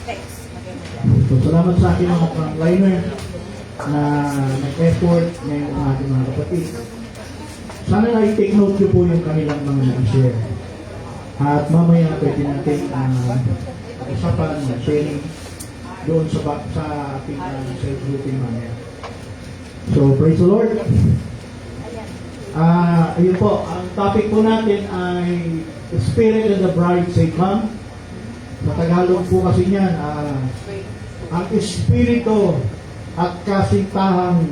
So, salamat sa akin mga frontliner na nag-effort ngayon ang ating mga kapatid. Sana na i-take note nyo po yung kanilang mga nag-share. At mamaya pwede natin usapan na sharing doon sa ating self-grouping mamaya. So, praise the Lord. Ayun po, ang topic po natin ay The Spirit and the Bride Say Come. Sa Tagalog po kasi niyan, ang Espiritu at kasintahang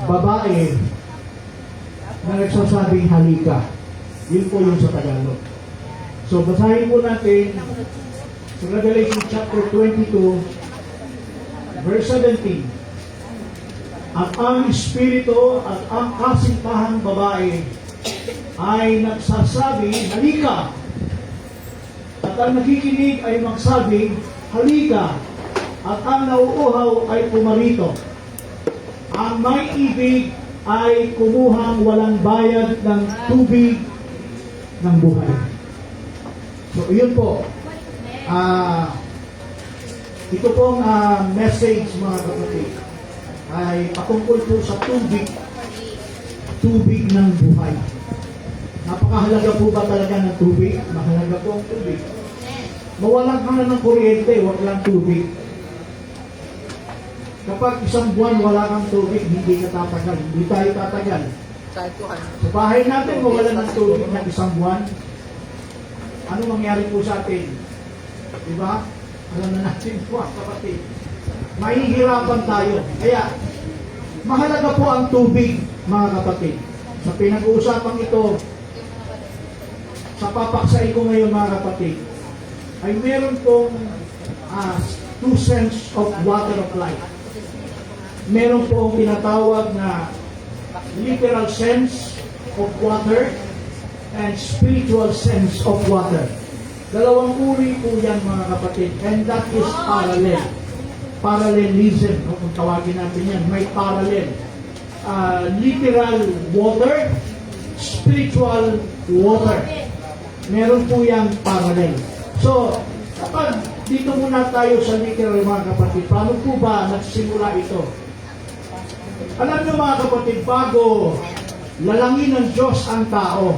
babae na nagsasabing halika. Yun po yung sa Tagalog. So, basahin po natin sa Revelation chapter 22, verse 17. At ang Espiritu at ang kasintahang babae ay nagsasabi, halika. At ang nakikinig ay magsabi, halika. At ang nauuhaw ay pumarito. Ang may ibig ay kumuhang walang bayad ng tubig ng buhay. So, yun po. Ito pong message, mga kapatid, ay patungkol po sa tubig ng buhay. Napakahalaga po ba talaga ng tubig? Mahalaga po ang tubig. Mawalan ka na ng kuryente, wag lang tubig. Kapag isang buwan wala kang tubig, hindi ka tatagal. Hindi tayo tatagal. Sa bahay natin, mawalan ng tubig ng isang buwan. Ano mangyari po sa atin? Diba? Alam na natin po, kapatid. Mahihirapan tayo. Kaya, mahalaga po ang tubig, mga kapatid. Sa pinag-uusapan ito, sa papaksay ko ngayon, mga kapatid, ay meron pong two sense of water of life. Meron pong tinatawag na literal sense of water and spiritual sense of water. Dalawang uri po yan, mga kapatid, and that is parallel. Parallelism, no? Kung tawagin natin yan, may parallel. Literal water, spiritual water. Meron po yan parallel. So, kapag dito muna tayo sa literal, mga kapatid, paano po ba nagsimula ito? Alam nyo, mga kapatid, bago lalangin ng Diyos ang tao,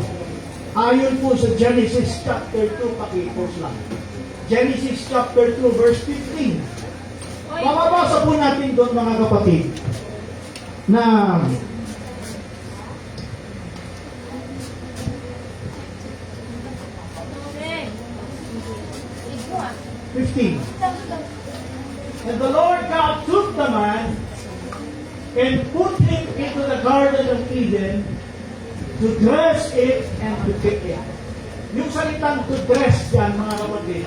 ayon po sa Genesis chapter 2, pakipos lang. Genesis chapter 2, verse 15. Mababasa po natin doon, mga kapatid, na And the Lord God took the man and put him into the Garden of Eden to dress it and to keep it. Yung salitang to dress dyan, mga kapatid,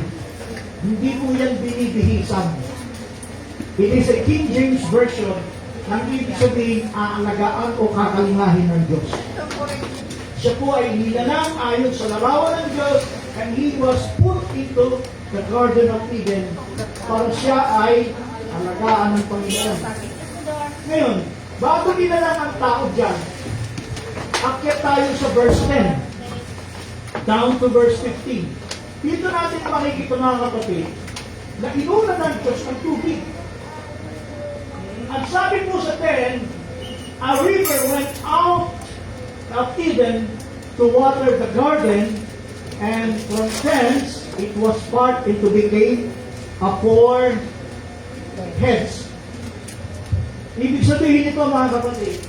hindi po yan binibihisan. It is a King James Version nang ibig sabihin aalagaan o kakalingahin ng Diyos. Siya po ay nilalang ayon sa larawan ng Diyos and he was put into the Garden of Eden para siya ay alagaan ng Panginoon. Ngayon, bago nilalang ang tao dyan, akyat tayo sa verse 10 down to verse 15. Dito natin makikita, mga kapatid, na inuna ng Diyos ang tubig. At sabi po sa 10, a river went out of Eden to water the garden, and from thence it was part into became a 4 heads. Ibig sabihin ito, mga kapatid,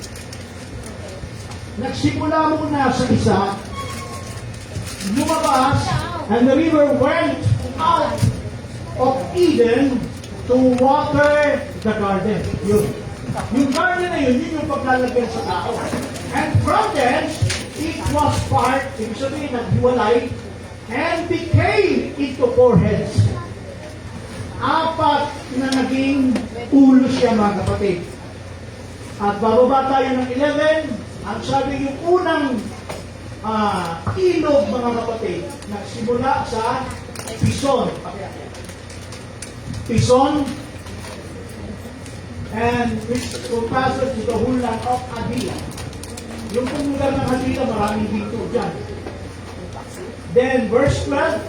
nagsimula muna sa isa, lumabas, and the river went out of Eden to water the garden. Yung garden na yun yung paglalagyan sa tao. And from thence, it was part, ibig sabihin, naghiwalay, and became into 4 heads. 4 na naging ulo siya, mga kapatid. At bababa tayo ng 11, ang sabi yung unang ilog, mga kapatid, nagsimula sa Pison. Pison, and which compasses to the whole land of Adila. Yung pong lugar ng Adila, maraming dito dyan. Then, verse 12,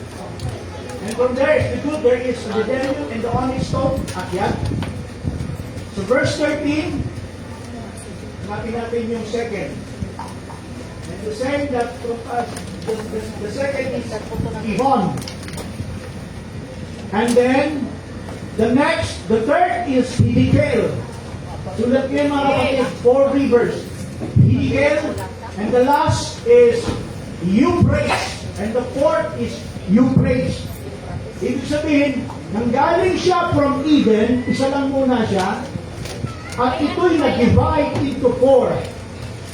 And from there is the good, there is the bdellium and the onyx stone, akyat. So verse 13, natin natin yung second. And the same that the second is Gihon. And then the third is Hiddekel. Sulat niyo mga kapatid, 4 rivers. Hiddekel, and the last is Euphrates. And the fourth is Euphrates. Ibig sabihin, nanggaling siya from Eden, isa lang muna siya, at ito'y nag-divide into 4.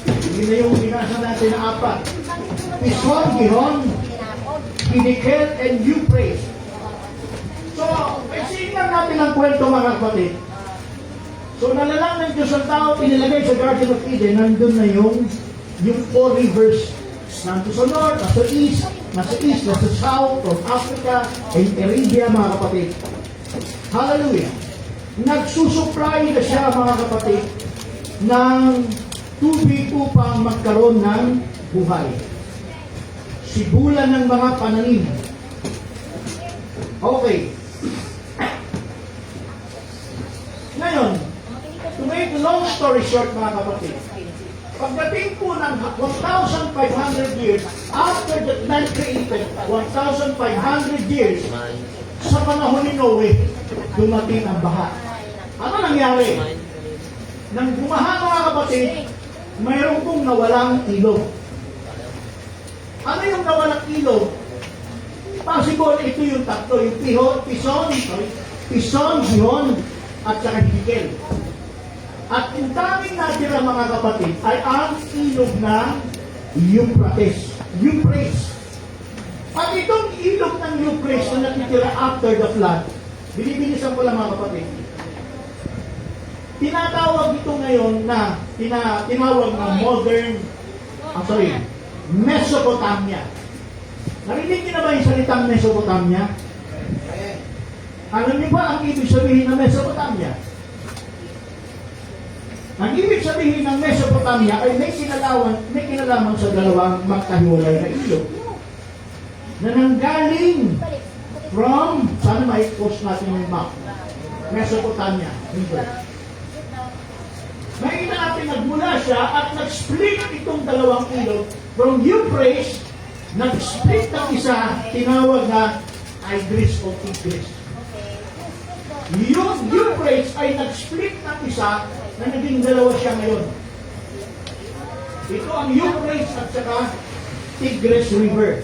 Hindi na yung binasa natin na 4. Pison, Gihon, Hiddekel, and Euphrates. So, paisiin lang natin ang kwento mga kapatid. So, nalalang ng Diyos ang tao, inilagay sa Garden of Eden, nandun na yung 4 rivers. Nandun sa north, nasa east, nasa south, from Africa, and Arabia, mga kapatid. Hallelujah! Nagsusupply na siya, mga kapatid, ng tubig upang magkaroon ng buhay. Sibulan ng mga pananim. Okay. Ngayon, to make a long story short, mga kapatid, pagdating po ng 1,500 years after the man created, 1,500 years sa panahon ni Noe, dumating ang baha. Ano nangyari? Nang bumaha, mga kapatid, mayroon pong nawalang ilog. Ano yung nawalang ilog? Possible, ito yung tatlo, yung Pison, Gihon, at saka Hiddekel. At yung daming natira, mga kapatid, ay ang ilog ng Euphrates. At itong ilog ng Euphrates na natitira after the flood, binibilisan ko lang, mga kapatid, tinatawag ito ngayon na tinawag ng Mesopotamia. Narinig niyo na ba yung salitang Mesopotamia? Alam niyo ba ang ibig sabihin ng Mesopotamia? Ang ibig sabihin ng Mesopotamia ay may kinalaman sa dalawang magkahiwalay na ilog na nanggaling from, sana may post natin yung map, Mesopotamia. May natin nagmula siya at nag-split itong dalawang ilog from Euphrates, nag-split ng isa, tinawag na Tigris o Tigris. Yung Euphrates ay nag-split ng isa na naging dalawa siya ngayon. Ito ang Euphrates at saka Tigris River.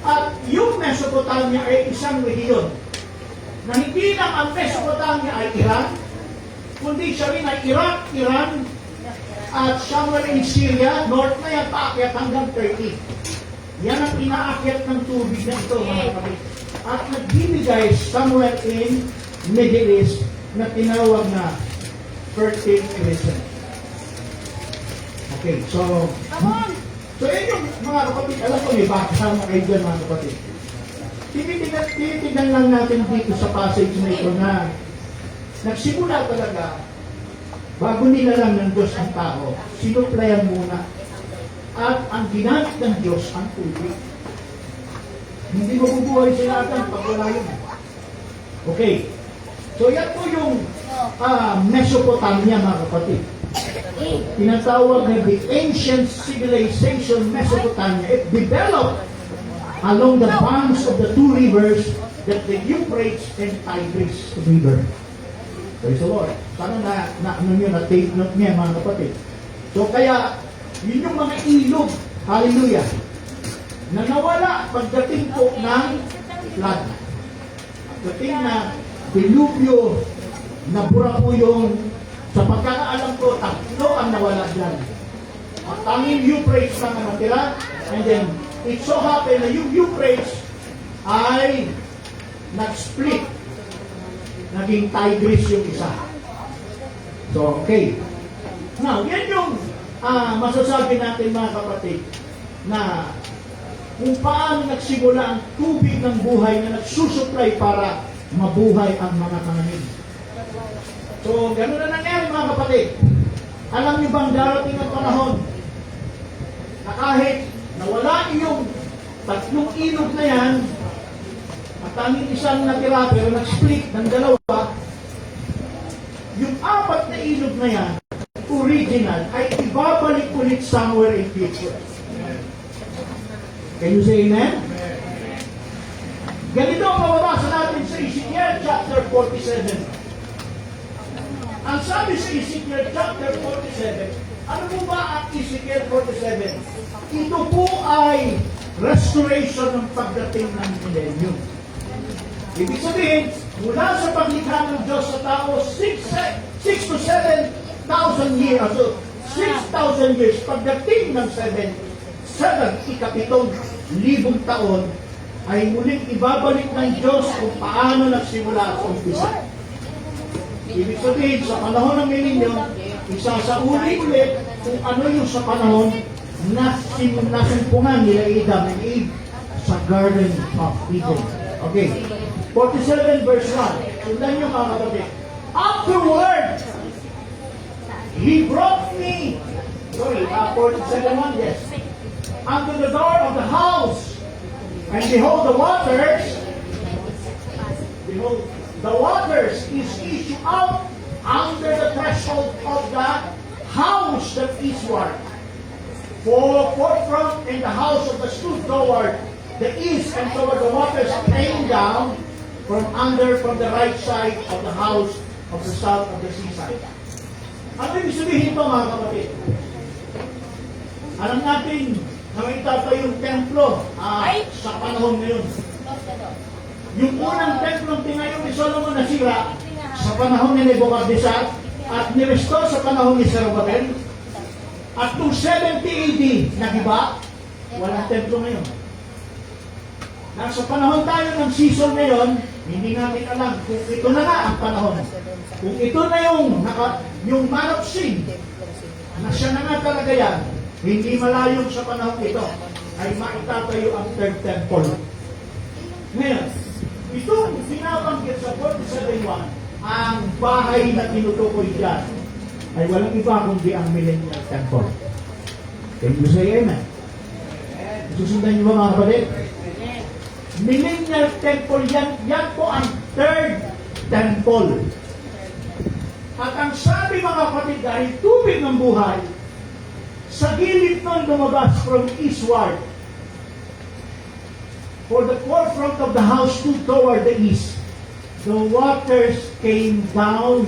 At yung Mesopotamia ay isang rehiyon na hindi lang ang Mesopotamia ay Iran, kundi siya rin ay Iraq, Iran, at somewhere in Syria, north na yan, paakyat hanggang Turkey. Yan ang inaakyat ng tubig na ito, mga kapatid. At nagbibigay somewhere in Middle East na tinawag na fertile crescent. Okay, so yun yung mga kapatid, alam ko may bakasama kayo dyan, mga kapatid. Tinitignan lang natin dito sa passage na ito na nagsimula talaga, bago nilalang ng Diyos ang tao, sinuplayan muna. At ang ginamit ng Diyos ang tubig. Hindi mabubuhay sila agad pag wala yun. Okay. So yan po yung Mesopotamia, mga kapatid. Tinatawag na the ancient civilization Mesopotamia. It developed along the banks of the two rivers, that the Euphrates and Tigris River. Praise the Lord. Sana na-take note niya, mga kapatid. So kaya, yun yung mga ilog, hallelujah, na nawala pagdating po ng flood. Pagdating na dilubyo, nabura po yung, sa pagkakaalam ko, tatlo ang nawala dyan. Ang tanging Euphrates na natira, and then, it so happened na yung Euphrates ay nag-split. Naging Tigris yung isa. So, okay. Now, yan yung masasabi natin, mga kapatid, na kung paano nagsimula ang tubig ng buhay na nagsusupply para mabuhay ang mga pananim. So, gano'n na nangyari, mga kapatid. Alam niyo bang darating ang panahon na kahit nawala yung tatlong ilog na yan, At tanging isang natira pero nag-split ng dalawa, yung apat na ilog na yan, original, ay ibabalik ulit somewhere in future. Can you say amen? Ganito ang mababasa natin sa Ezekiel chapter 47. Ang sabi sa Ezekiel chapter 47, ano po ba ang Ezekiel 47? Ito po ay restoration ng pagdating ng millennium. Ibig sabihin, mula sa paglikha ng Diyos sa tao, 6 to 7,000 years, so 6,000 years, pagdating ng 7,000 taon, ay muling ibabalik ng Diyos kung paano nagsimula sa umpisa. Ibig sabihin, sa panahon ng millennium, isasauli ulit kung ano yung sa panahon na nasumpungan nila Adam and Eve sa Garden of Eden. Okay. 47 verse 1. Sundan nyo mga kapatid. Afterward, He brought me, 47:1, yes, unto the door of the house, and behold the waters is issued out under the threshold of the house that eastward. For forefront in the house of the stood toward the east, and toward the waters came down from the right side of the house of the south of the seaside. Ano ibig sabihin ito mga kapatid? Alam natin na may yung templo sa panahon ngayon. Yung unang templong tinayo ni Solomon nasira sa panahon ni Nebuchadnezzar at nirestore sa panahon ni Zerubbabel. At kung 70 AD nagiba, walang templo ngayon. Nasa panahon tayo ng season ngayon, hindi namin alam kung ito na nga ang panahon. Kung ito na yung man of sin, na siya na nga talaga yan, hindi malayo sa panahon ito, ay maitatayo ang third temple. Ngayon, itong binabanggit sa 47:1, ang bahay na tinutukoy dyan, ay walang iba kundi ang millennial temple. Can you say amen? Susundan niyo ba mga kapatid? Millennial temple yan po ang third temple. At ang sabi mga kapatid, dahil tubig ng buhay, sa gilid nun lumabas from eastward. For the forefront of the house stood toward the east. The waters came down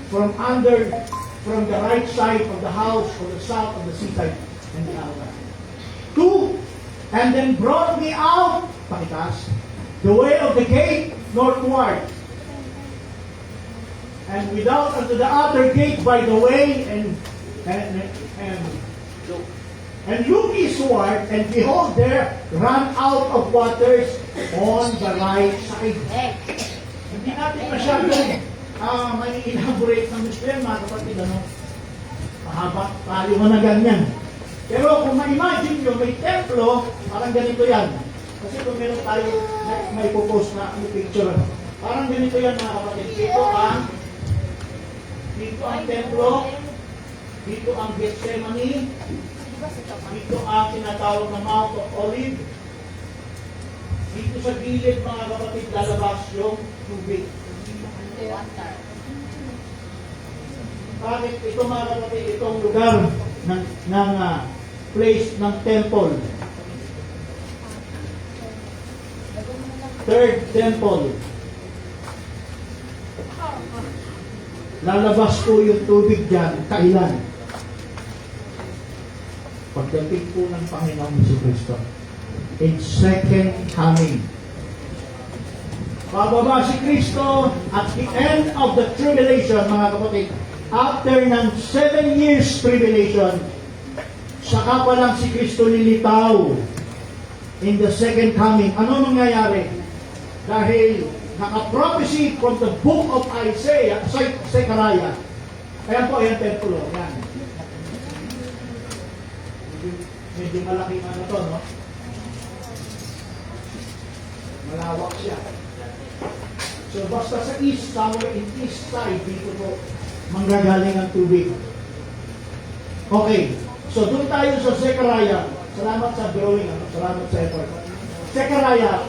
from the right side of the house, or the south of the seaside, and the outside. 2, and then brought me out, pakitas, the way of the gate northward, and without unto the outer gate by the way, and look eastward, and behold, there ran out of waters on the right side. Hindi natin masyadong may elaborate ng Muslim, mga kapatid, mahaba, paliwanagan yan. Pero kung ma-imagine nyo, may templo, parang ganito yan. Kasi kung meron tayo, may popost na picture, parang ganito yan mga kapatid. Dito ang templo, dito ang Gethsemane, dito ang tinatawag na Mount of Olive, dito sa gilid mga kapatid, lalabas yung tubig. Bakit ito mga kapatid, itong lugar ng place ng temple? Third temple. Lalabas po yung tubig dyan, kailan? Pagdating po ng Panginoong Jesucristo. In second coming. Bababa si Kristo at the end of the tribulation, mga kapatid. After ng 7 years tribulation, saka pa lang si Kristo lilitaw in the second coming. Ano mangyayari? Dahil naka-prophecy from the book of Isaiah, Zechariah. Ayan po, ayan templo. Ayan. Medyo malaking ano to, no? Malawak siya. So, basta sa east, somewhere in east side, dito po, manggagaling ang tubig. Okay. So, doon tayo sa Zechariah. Salamat sa drawing. Salamat sa effort. Zechariah,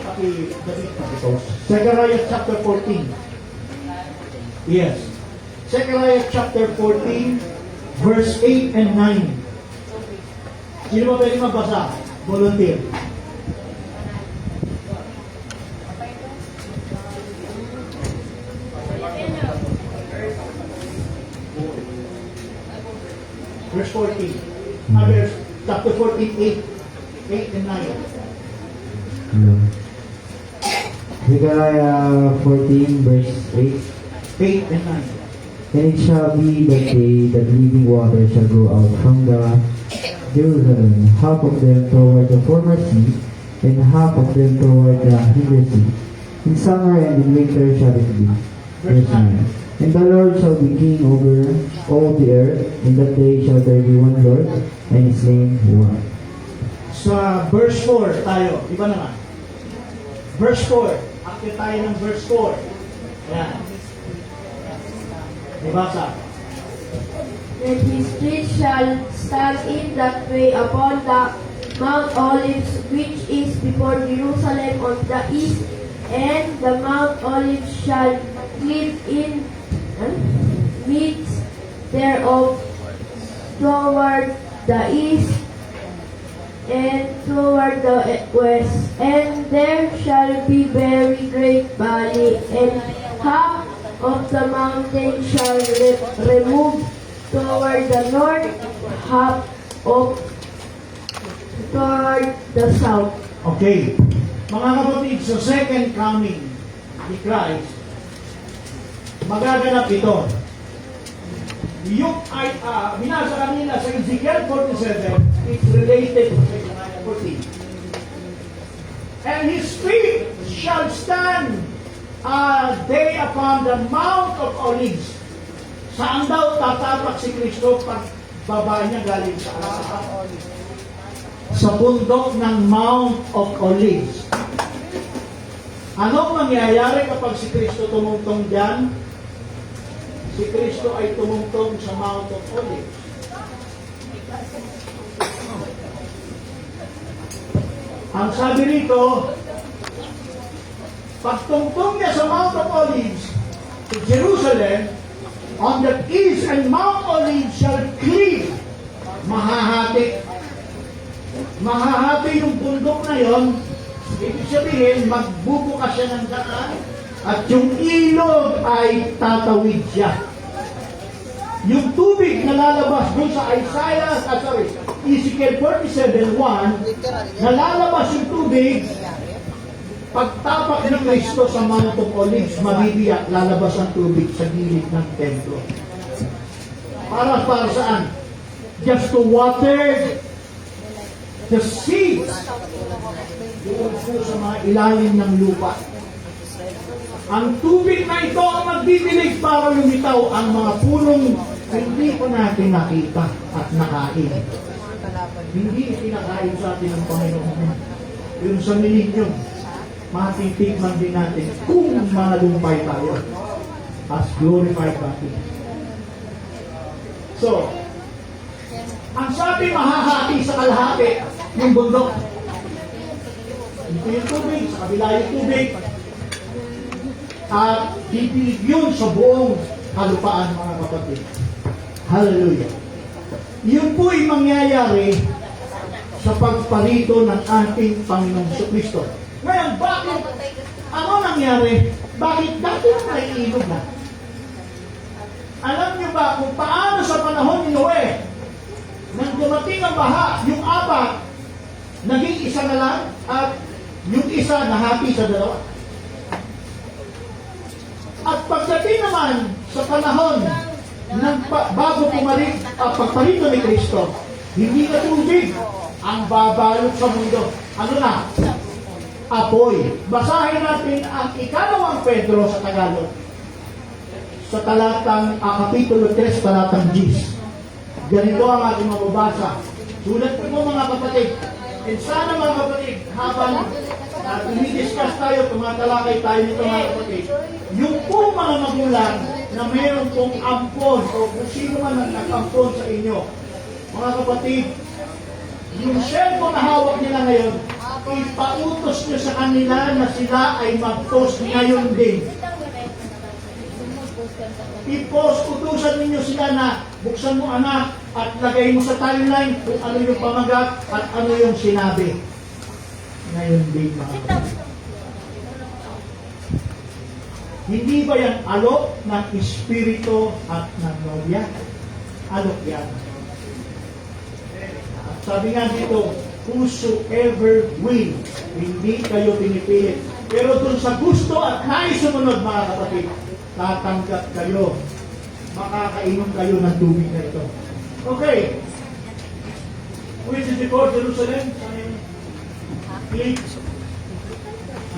Zechariah chapter 14. Yes. Zechariah chapter 14, verse 8 and 9. Sino ba pwede magbasa? Volunteer. Verse 14. Verse chapter 14, 8 and 9. Zechariah 14, verse 8. 8 and 9. And it shall be that day that living water shall go out from the Jerusalem, half of them toward the former sea, and half of them toward the hinder sea. In summer and in winter shall it be. Verse 9. And the Lord shall be king over all the earth. In that day shall there be one Lord, and his name one. Sa verse 4 tayo. Iba naman. Verse 4. Akit tayo ng verse 4. Ayan. Ibasa. And his street shall stand in that way upon the Mount Olives, which is before Jerusalem on the east, and the Mount Olives shall cleave in midst thereof toward the east and toward the west, and there shall be very great valley, and half of the mountain shall remove toward the north, half of toward the south. Okay. Mga kapatid, sa second coming ni Christ, magaganap ito. Yung ay, binasa kanina sa Ezekiel 47, it's related to Zechariah 14. And his feet shall stand day upon the Mount of Olives. Saan daw tatapak si Kristo pag baba niya galing sa alas? Sa bundok ng Mount of Olives. Anong mangyayari kapag si Kristo tumungtong diyan? Si Kristo ay tumungtong sa Mount of Olives. Ang sabi rito, pagtungtong niya sa Mount of Olives, to Jerusalem, on the east and Mount Olives shall cleave. Mahahati. Mahahati yung bundok na yon. Ibig sabihin, magbubukas siya ng daan at yung ilog ay tatawid siya. Yung tubig na lalabas dun sa Ezekiel 47:1, nalalabas yung tubig. Pagtapak ni Kristo sa Mount of Olives, mabibiyak, lalabas ang tubig sa gilid ng templo. Para saan? Just to water the seeds doon po sa mga ilalim ng lupa. Ang tubig na ito ang magdidilig para lumitaw ang mga punong hindi pa natin nakita at nakain. Hindi pinakain sa atin ng Panginoon. Yung sa millennium, matitikman din natin kung malumpay tayo as glorified body. So, ang sabi mahahati sa kalahati yung bundok. Ito yung tubig, sa kabila yung tubig. At didilig yun sa buong kalupaan, mga kapatid. Hallelujah. Yun po ay mangyayari sa pagparito ng ating Panginoong Kristo. Ngayon, bakit? Ano nangyari? Bakit dati na naiinog na? Alam niyo ba kung paano sa panahon ni Noe, nang dumating ang baha, yung apat, naging isa na lang, at yung isa nahati sa dalawa. At pagdating naman sa panahon ng bago pagparito ni Kristo, hindi na tubig ang babalot sa mundo. Ano na? Apoy. Basahin natin ang ikalawang Pedro sa Tagalog. Sa talatang, kapitulo 3, talatang 10. Ganito ang ating mababasa. Sulat po mga kapatid. And sana mga kapatid, habang dumidiscuss tayo, tumatalakay tayo nito mga kapatid, yung po mga magulang na mayroon pong ampon o kung sino man ang nag-ampon sa inyo, mga kapatid, yung cellphone na hawak nila ngayon, ipautos niyo sa kanila na sila ay mag-post ngayon din. I-post, utusan ninyo sila na buksan mo anak at lagay mo sa timeline kung ano yung pamagat at ano yung sinabi. Ngayon din mga kapatid. Hindi ba yan alok ng espiritu at ng nobya? Alok yan. At sabi nga dito, whosoever will, hindi kayo pinipilit. Pero dun sa gusto at nais sumunod mga kapatid, tatanggap kayo. Makakainom kayo ng tubig na ito. Okay. Which is before Jerusalem? Please.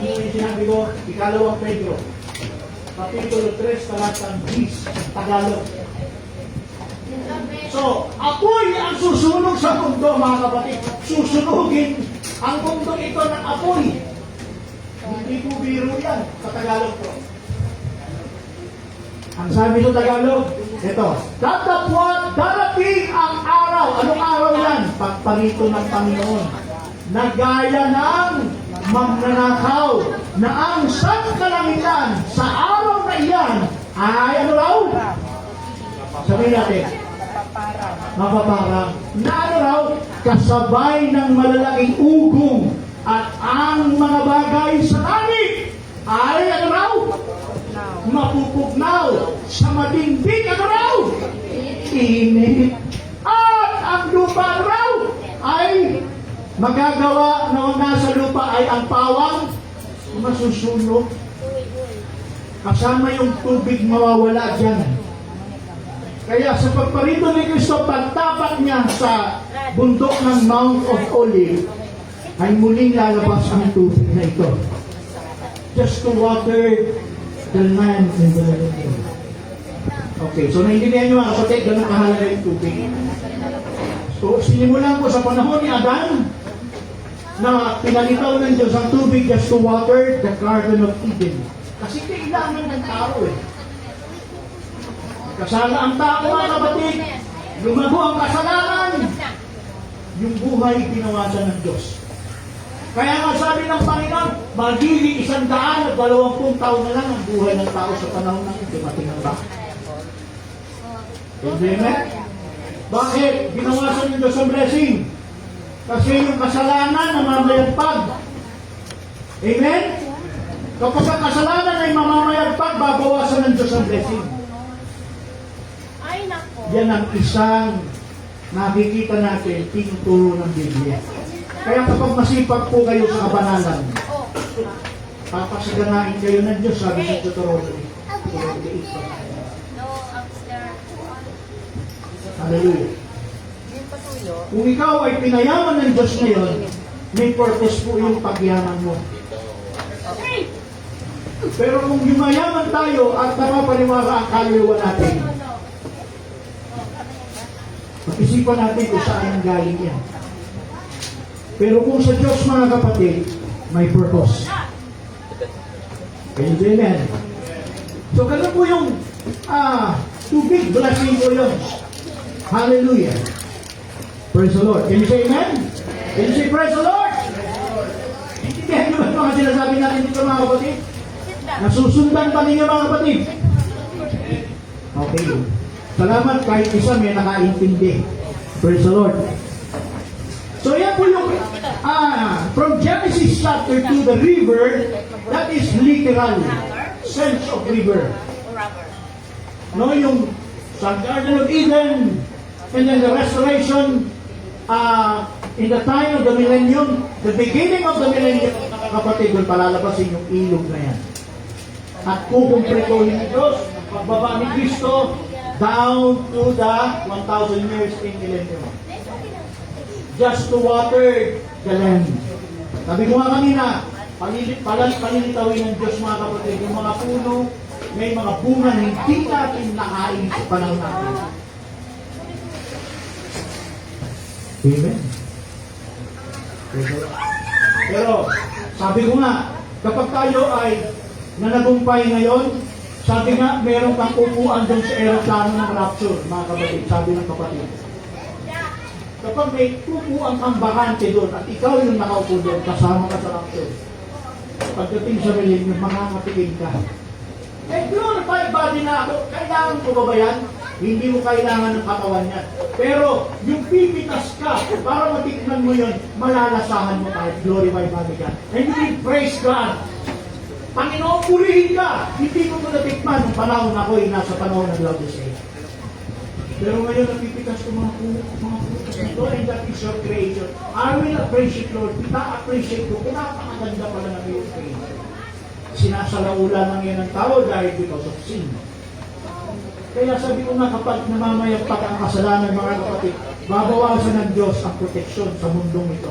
Ano yung sinabi ko? Ikalawang Pedro. Kapitulo 3, talatang 10, Tagalog. So, apoy ang susunog sa mundo, mga kapatid. Susunugin ang mundo ito ng apoy. Hindi po biro yan sa Tagalog po. Ang sabi sa Tagalog, ito, datapwat, darating ang araw. Anong araw yan? Pagparito ng Panginoon. Na gaya ng magnanakaw na ang sangkalangitan sa araw na iyan ay ano raw? Sabihin natin, mapaparang. Na ano raw? Kasabay ng malalaking ugong at ang mga bagay sa langit ay ano raw? Mapupugnaw sa matinding ano raw? Init. At ang lupa raw ay magagawa na nasa lupa ay ang pawang masusunog. Kasama yung tubig mawawala dyan. Kaya sa pagparito ni Kristo, pagtapak niya sa bundok ng Mount of Olive, ay muling lalabas ang tubig na ito. Just to water the land and the land. Okay, so naintindihan niyo mga kapatid, ganun kahalaga yung tubig. So, sinimulan ko sa panahon ni Adan, na pinalitaw ng Diyos ang tubig just to water the Garden of Eden. Kasi kailangan ng tao eh. Kasala ang tao mga kapatid, lumago ang kasalanan, yung buhay pinawasan ng Diyos. Kaya nga sabi ng Panginoon, magiging 120 taon na lang ang buhay ng tao sa panahon ng dumating ng bahay. Amen? Bakit? Binawasan ng Diyos ang blessing. Kasi yung kasalanan na mamamayagpag. Amen? Kapag ang kasalanan ay mamamayagpag, babawasan ng Diyos ang blessing. Ay, nako. Yan ang isang nakikita natin, tinuturo ng Biblia. Kaya kapag masipag po kayo sa kabanalan, papasaganain kayo ng Diyos, sabi sa Deuteronomy. Hallelujah. Kung ikaw ay pinayaman ng Diyos ngayon, may purpose po yung pagyaman mo. Pero kung yumayaman tayo at napapaniwala ang kaluluwa natin, mag-isipan natin kung saan ang galing yan. Pero kung sa Diyos mga kapatid, may purpose. Amen. So ganun po yung tubig, blessing po yun. Hallelujah. Praise the Lord. Can you say amen? Can you say praise the Lord? Intindihan nyo ba mga sinasabi natin dito mga kapatid? Nasusundan pa ninyo mga kapatid? Okay. Salamat kahit isa may nakaintindi. Praise the Lord. So yan po yung from Genesis chapter 2, the river, that is literal sense of river. No, yung sa Garden of Eden, and then the restoration in the time of the millennium, the beginning of the millennium, mga kapatid, doon palalabasin yung ilog na yan. At kukumpletohin ni Diyos, pagbaba ni Kristo, down to the 1,000 years in millennium. Just to water the land. Sabi ko nga kanina, palilitawin ng Diyos mga kapatid, yung mga puno, may mga bunga na hindi natin nakain sa panahon natin. Amen. Pero, sabi ko nga, kapag tayo ay nanagumpay ngayon, sabi nga, meron kang upuan doon sa aeroplano ng rapture, mga kapatid, sabi ng kapatid. kapag may upuan kang bakante doon at ikaw yung nakaupo doon, kasama ka sa rapture. Pagdating sa millennium, makakatingin ka. Glorified body na ako, kailangan ko ba ba yan? Hindi mo kailangan ng katawan niya. Pero yung pipitas ka, para matikman mo yun, malalasahan mo kahit glorified body ka. And you will praise God. Panginoon, purihin ka. Hindi ko natikman nung panahon ako ay nasa panahon ng Laodicea. Pero ngayon napipitas ko mga putas na ito, and that is your creation. I will appreciate, Lord. Ina-appreciate ko kung napakaganda pala ng iyong creation. Sinasalaula lang yan ng tao dahil because of sin. Kaya sabi ko nga, kapag namamayagpag ang kasalanan, mga kapatid, babawasan ng Diyos ang proteksyon sa mundong ito.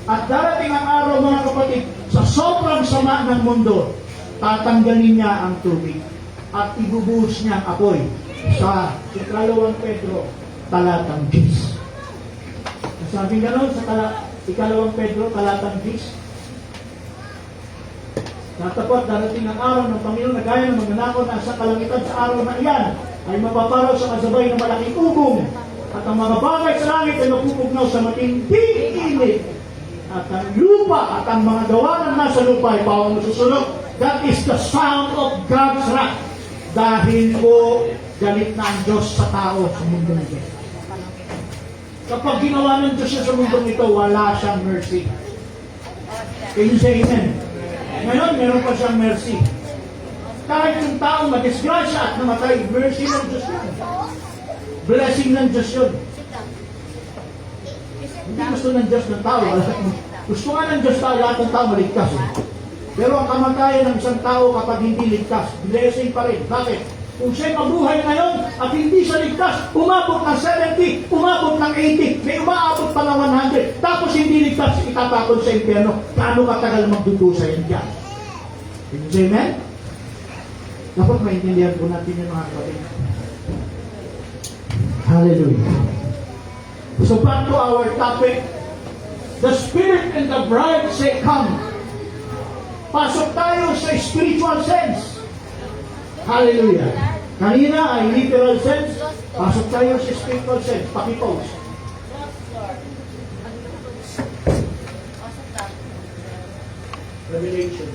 At darating ang araw, mga kapatid, sa sobrang sama ng mundo, tatanggalin niya ang tubig at ibubuhos niya ang apoy sa 2 Pedro, talatang 10. Sabi gano'n sa 2 Pedro, talatang 10, Natapot darating ang araw ng Panginoon na gaya ng magnanakaw na sa kalangitan sa araw na iyan ay mapaparaw sa kasabay ng malaking ugong at ang mga bagay sa langit ay mapupugnaw sa matinding init at ang lupa at ang mga gawa ng nasa lupa ay bawang masusunod. That is the sound of God's wrath. Dahil po galit na ang Diyos sa tao sa mundo nito. Kapag ginawa ng Diyos siya sa mundo nito, wala siyang mercy. Can you say amen? Ngayon, meron pa siyang mercy. Kahit yung tao madisgrasya at namatay, mercy ng Diyos yun. Blessing ng Diyos yun. Hindi gusto ng Diyos ng tao. Gusto nga ng Diyos tayo, lahat ng tao maligtas. Pero ang kamatayan ng isang tao kapag hindi ligtas, blessing pa rin. Bakit? Kung siya'y mabuhay ngayon at hindi siya ligtas, umabot ng 70, umabot ng 80, may umaabot pa ng 100, tapos hindi ligtas, itatapon sa impyerno. Paano katagal magdudusa yan dyan? Amen? Dapat maintindihan po natin yung mga kapatid. Hallelujah. So back to our topic. The Spirit and the bride say, come. Pasok tayo sa spiritual sense. Hallelujah. Kanina ay literal sense. Pasok tayo sa spiritual sense. Pakipose. Revelation.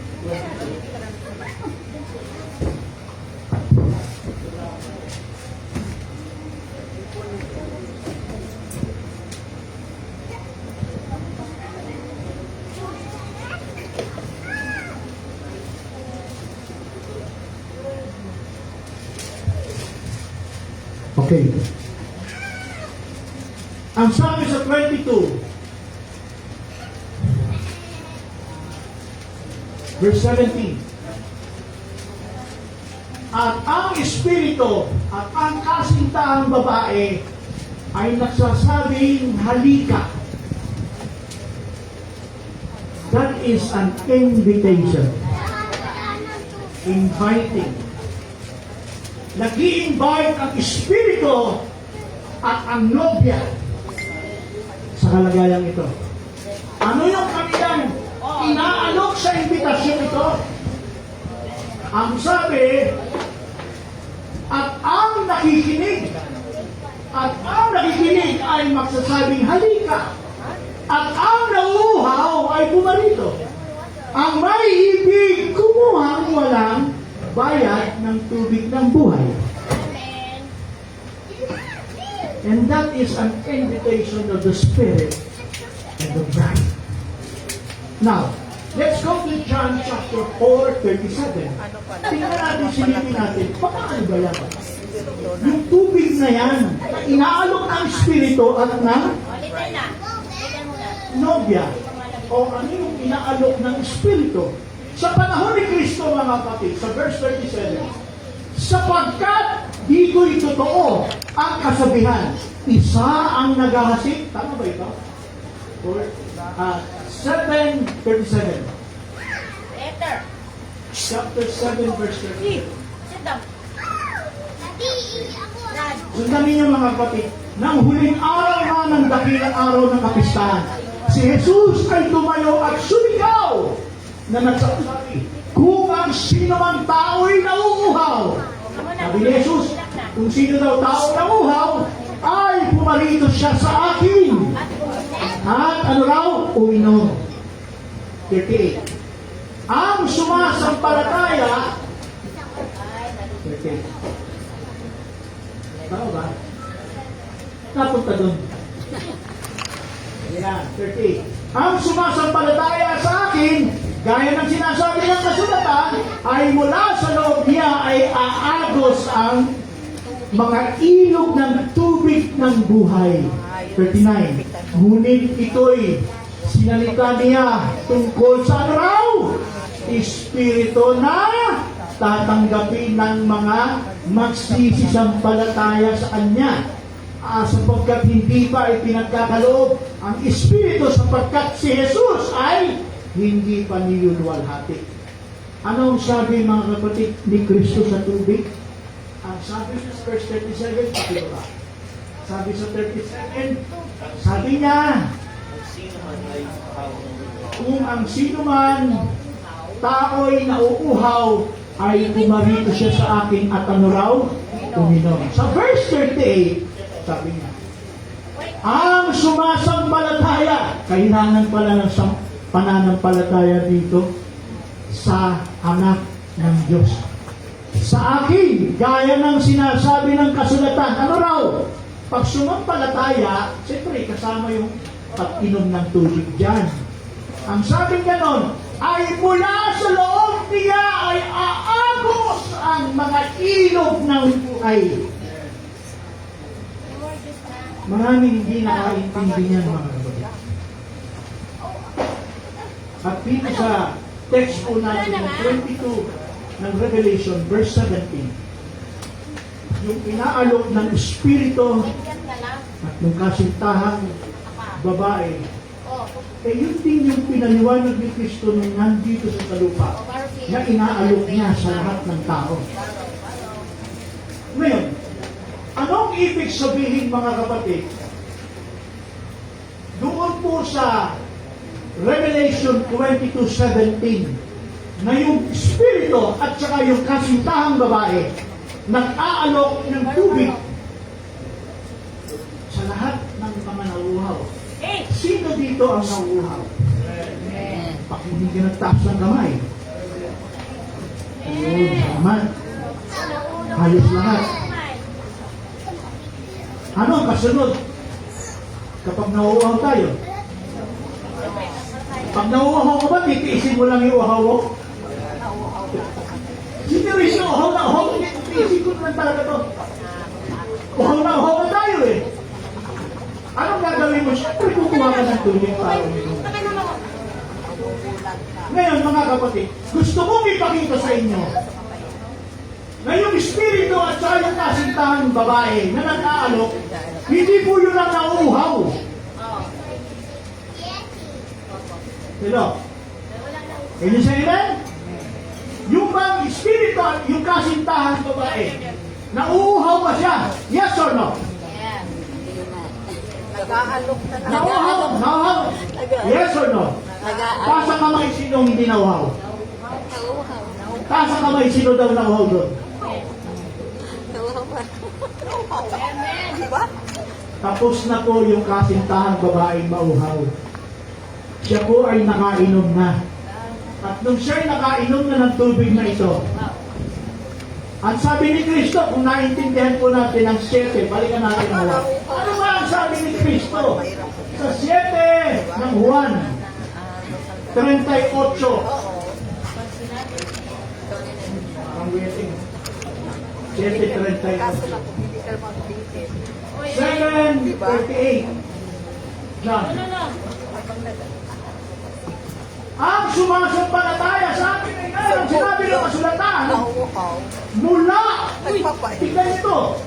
Okay. Ang sabi sa 22, verse 17, at ang Espiritu at ang kasintahang babae ay nagsasabing halika. That is an invitation. Inviting. Nag-i-invite ang Espiritu at ang nobya sa kalagayang ito. Ano yung kanilang inaalok sa imbitasyon ito? Ang sabi, at ang nakikinig ay magsasabing halika, at ang nauuhaw ay pumarito. Ang may ibig kumuha ang walang bayad ng tubig ng buhay. And that is an invitation of the Spirit and the bride. Now, let's go to John chapter 4:37. Tingnan natin, silipin natin, paano ba yan? Yung tubig na yan, inaalok ng Espiritu at ng nobya. O ano yung inaalok ng Espiritu? Sa panahon ni Kristo, mga kapatid, sa verse 37, sapagkat di ko'y totoo ang kasabihan, isa ang naghahasik. Tama ba ito? Or, 7:37. Chapter 7, verse 37. Sundan ninyo, mga kapatid, nang huling araw na ng dakilang araw ng kapistahan, si Jesus ay tumayo at sumigaw na nagsasabi, kung ang sino mang tao'y nauuhaw. Sabi ni Jesus, kung sino daw tao nauuhaw, ay pumarito siya sa akin. At ano raw? Uminom. 38. Ang sumasampalataya, 38. Tama ba? Napunta doon. Yan, 38. Ang sumasampalataya sa akin, gaya ng sinasabi ng kasulatan, ay mula sa loob niya ay aagos ang mga ilog ng tubig ng buhay. 39. Ngunit ito'y sinalita niya tungkol sa ano raw? Espiritu na tatanggapin ng mga magsisisampalataya sa Kanya. Sapagkat hindi pa ay pinagkakaloob ang Espiritu sapagkat si Jesus ay hindi pa niyulwalhati. Anong sabi mga kapatid ni Kristo sa tubig? Ang sabi sa verse 37, pakibaba. Sabi sa 37, sabi niya, kung ang sino man tao'y nauuhaw, ay pumarito siya sa akin at ano raw? Uminom. Sa verse 38, sabi niya, ang sumasampalataya, kailangan pala ng pananampalataya dito sa anak ng Diyos. Sa akin, gaya ng sinasabi ng kasulatan, ano raw? Pag sumampalataya, siyempre kasama yung pag-inom ng tubig dyan. Ang sabi ganon, ay mula sa loob niya ay aagos ang mga ilog ng buhay. Maraming hindi nakaintindi niyan mga kapatid. At dito sa text po natin ng 22 ng Revelation, verse 17, yung inaalok ng Espiritu at ng kasintahang babae, yun din yung pinaliwanag ni Kristo nung nandito sa lupa na inaalok niya sa lahat ng tao. Ngayon, anong ibig sabihin mga kapatid? Doon po sa Revelation 22:17 na yung Espiritu at saka yung kasintahang babae nag-aalok ng tubig sa lahat ng mga nauuhaw. Sino dito ang nauuhaw? Pag hindi ka nagtaas ng kamay. Ayun, salamat. Halos lahat. Ano ang kasunod? Kapag nauuhaw tayo. Pag nauuhaw ka ba, titiisin mo lang yung uhaw mo? Hindi rin yung uhaw na uhaw. Titiisin ko naman talaga to. Uhaw na uhaw na tayo eh. Anong gagawin mo? Siyempre kukuha ka ng tubig para uminom. Ngayon mga kapatid, gusto kong ipakita sa inyo na yung Espiritu at saka yung kasintahang babae na nag-aalok, hindi po yun ang nauuhaw. Hello? Can you say that? Yung bang Espiritu at yung kasintahang babae, nauuhaw ba siya? Yes or no? Nag-aalok na lang. Nauuhaw? Nauuhaw? Yes or no? Taas ang kamay sino hindi nauuhaw? Taas ang kamay sino daw nauuhaw doon? Diba? Tapos na po yung kasintahang babaeng mauhaw. Siya po ay nakainom na. At nung siya'y nakainom na ng tubig na ito, ang sabi ni Kristo, kung naintindihan po natin ang 7, balikan natin ang 1. Ano ba ang sabi ni Kristo? Sa 7 ng Juan, 38. Ang waiting. 7:38. 7:38. John. Ang sumasampalataya sa akin ay ngayon, sinabi ng kasulatan, mula, tignan ito,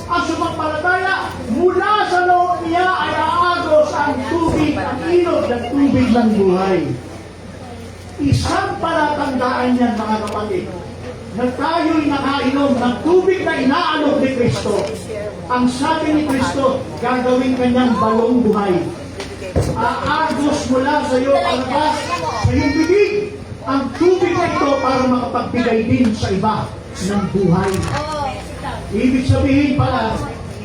ang sumampalataya, mula sa loob niya ay aagos ang tubig, ang ilog ng tubig ng buhay. Isang palatandaan yan mga kapatid, na tayo'y nakainom ng tubig na inaalok ni Kristo. Ang sabi ni Kristo, gagawin kanyang balong buhay. Aagos mula sa iyo ang labas sa iyong bibig ang tubig na ito para makapagbigay din sa iba ng buhay. Ibig sabihin pala,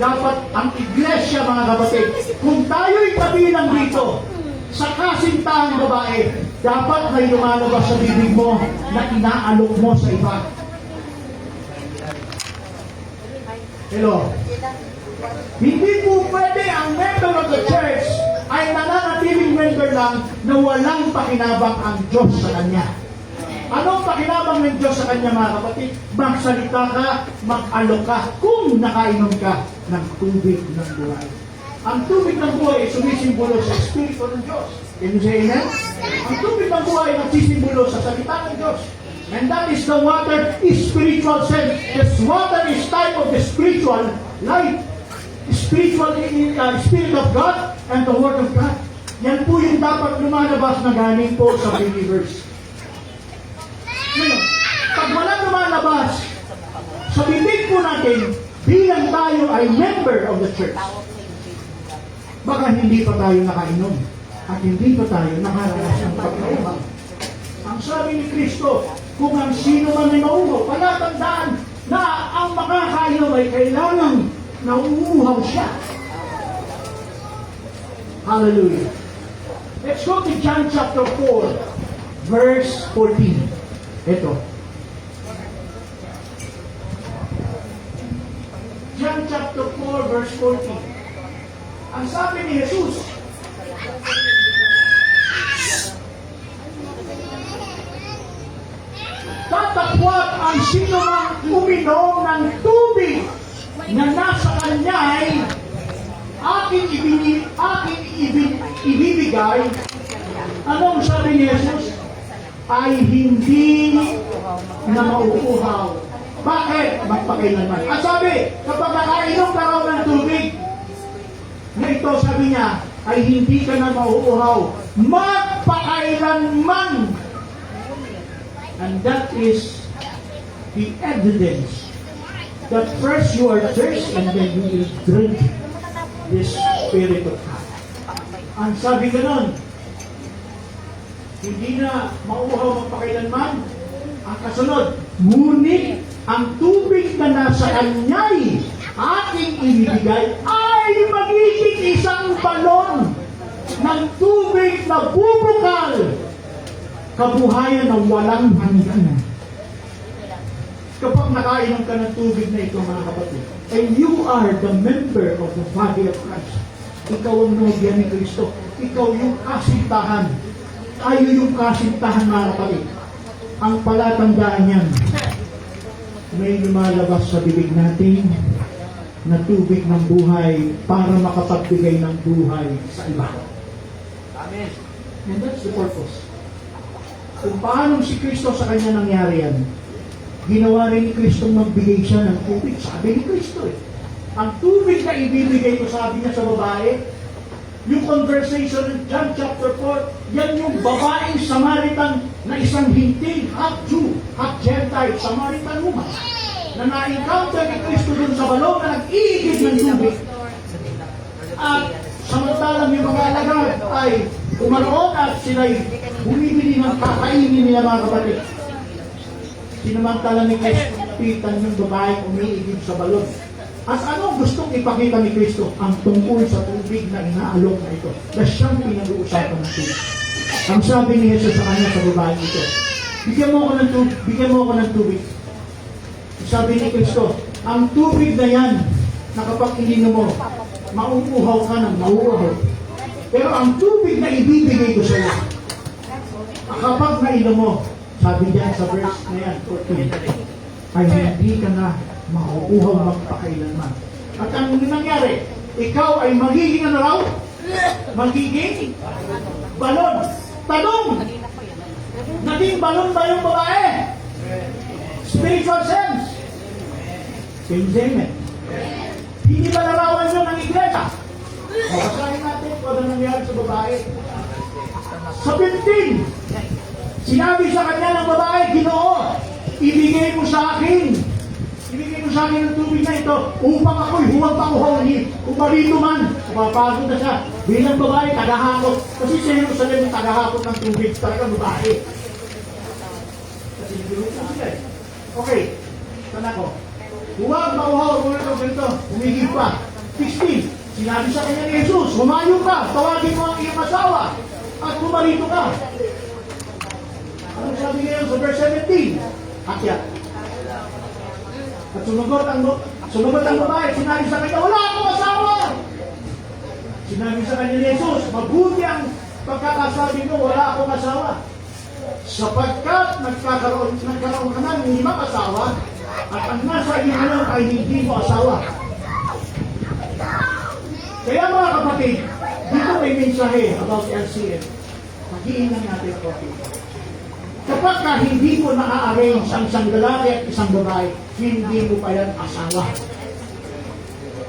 dapat ang iglesia, mga kapatid, kung tayo'y kabilang dito sa kasintahang babae, dapat may lumalabas sa bibig mo na inaalok mo sa iba. Hello? Hindi po pwede ang member of the church ay nananatiling member lang na walang pakinabang ang Diyos sa kanya. Anong pakinabang ng Diyos sa kanya, mga kapatid? Magsalita ka, mag-alok ka, kung nakainom ka ng tubig ng buhay. Ang tubig ng buhay ay sumisimbolo sa Espiritu ng Diyos. Can you say amen? Ang tubig ng buhay ay nagsisimbolo sa salita ng Diyos. And that is the water is spiritual sense. This water is type of the spiritual life. Spiritual Spirit of God and the Word of God. Yan po yung dapat lumalabas na galing po sa believers. Ngayon, pag wala lumalabas, sa bibig po natin, bilang tayo ay member of the church, baka hindi pa tayo nakainom at hindi pa tayo nakaranas ng pagkauhaw. Ang sabi ni Kristo, kung ang sino man ay mauhaw, palatandaan na ang makakainom ay kailangang nauuhaw siya. Hallelujah. Let's go to John chapter 4, verse 14. Ito. John chapter 4, verse 14. Ang sabi ni Jesus, tatapwat ang sino mang uminom ng tubig na nasa kanya ay aking ibibigay. Anong sabi ni Jesus? Ay hindi na mauuhaw. Bakit? Magpakailanman. Ang sabi, kapag nakainom ka raw ng tubig, na ito, sabi niya, ay hindi ka na mauuhaw. Magpakailanman. And that is the evidence that first you are thirsty and then you will drink this Spirit of God. Ang sabi ganon, hindi na mauuhaw magpakailanman. Ang kasunod, ngunit ang tubig na nasa kanya'y aking ibibigay ay magiging isang balon ng tubig na bubukal, kabuhayan na walang hangganan. Kapag nakainom ka ng tubig na ito, mga kapatid, and you are the member of the body of Christ, ikaw ang nobya ni Kristo, ikaw yung kasintahan, tayo yung kasintahan, mga kapatid. Ang palatandaan niyan, may lumalabas sa bibig natin na tubig ng buhay para makapagbigay ng buhay sa iba. Amen. And that's the purpose. Kung paano si Kristo sa kanya nangyari yan, ginawa rin ni Kristo magbigay siya ng tubig. Sabi ni Kristo ang tubig na ibibigay ko, sabi niya sa babae, yung conversation in John chapter 4, yan yung babaeng Samaritan na isang hintil, half Jew, half Gentile, Samaritan woman, na na-encounter ni Kristo dun sa balon na nag-iigib ng tubig. At samantalang yung mga alagad ay umaroon at sila'y bumibili ng kakainin nila, mga kapatid. Sinamantala ni Kristo, napitan yung babaeng umiigib sa balon. At ano gustong ipakita ni Kristo? Ang tungkol sa tubig na inaalok na ito, na siyang pinag-uusapan ng tubig. Ang sabi ni Jesus sa kanya sa babae ito, bigyan mo ako ng tubig. Sabi ni Kristo, ang tubig na yan, na kapag ininom mo, mauuhaw ka ng mauuhaw. Pero ang tubig na ibibigay ko sa iyo, kapag nainom mo, sabi diyan sa verse na yan, 14, ay hindi ka na mauuhaw magpakailanman. At ang nangyari, ikaw ay magiging ano raw? Magiging balon. Tanong! Naging balon ba yung babae? Spiritual sense. Amen. Hindi ba narawan yun ng iglesia? Basahin natin kung ano nangyari sa babae. Sa 15, sinabi sa kanya ng babae, Ginoo, ibigay mo sa akin ng tubig na ito upang ako'y huwag pakuhawin. Kung marito man, mapapagod na siya. Bilang babae, tagahakot. Kasi sa Jerusalem yung tagahakot ng tubig, talagang babae. Kasi nagulong na sila. Okay, sana ko. Huwag makuhaw, ganito, humigit pa. 16, sinabi sa kanya ni Jesus, humayo ka, tawagin mo ang iyong asawa, at pumarito ka. Ano sabi ngayon sa verse 17? Akyat. At sumagot ang babae, sinabi sa kanya, wala akong asawa. Sinabi sa kanya ni Jesus, mabuti ang pagkakasabi mo, wala akong asawa. Sapagkat nagkaroon ka ng 5 asawa, at ang nasa iyo ngayon ay hindi mo asawa. Kaya mga kapatid, dito may mensahe about LCM. Mag-iingan natin ito. Kapag ka hindi mo na-arrange ang isang lalaki at isang babae, hindi mo pa yan asawa.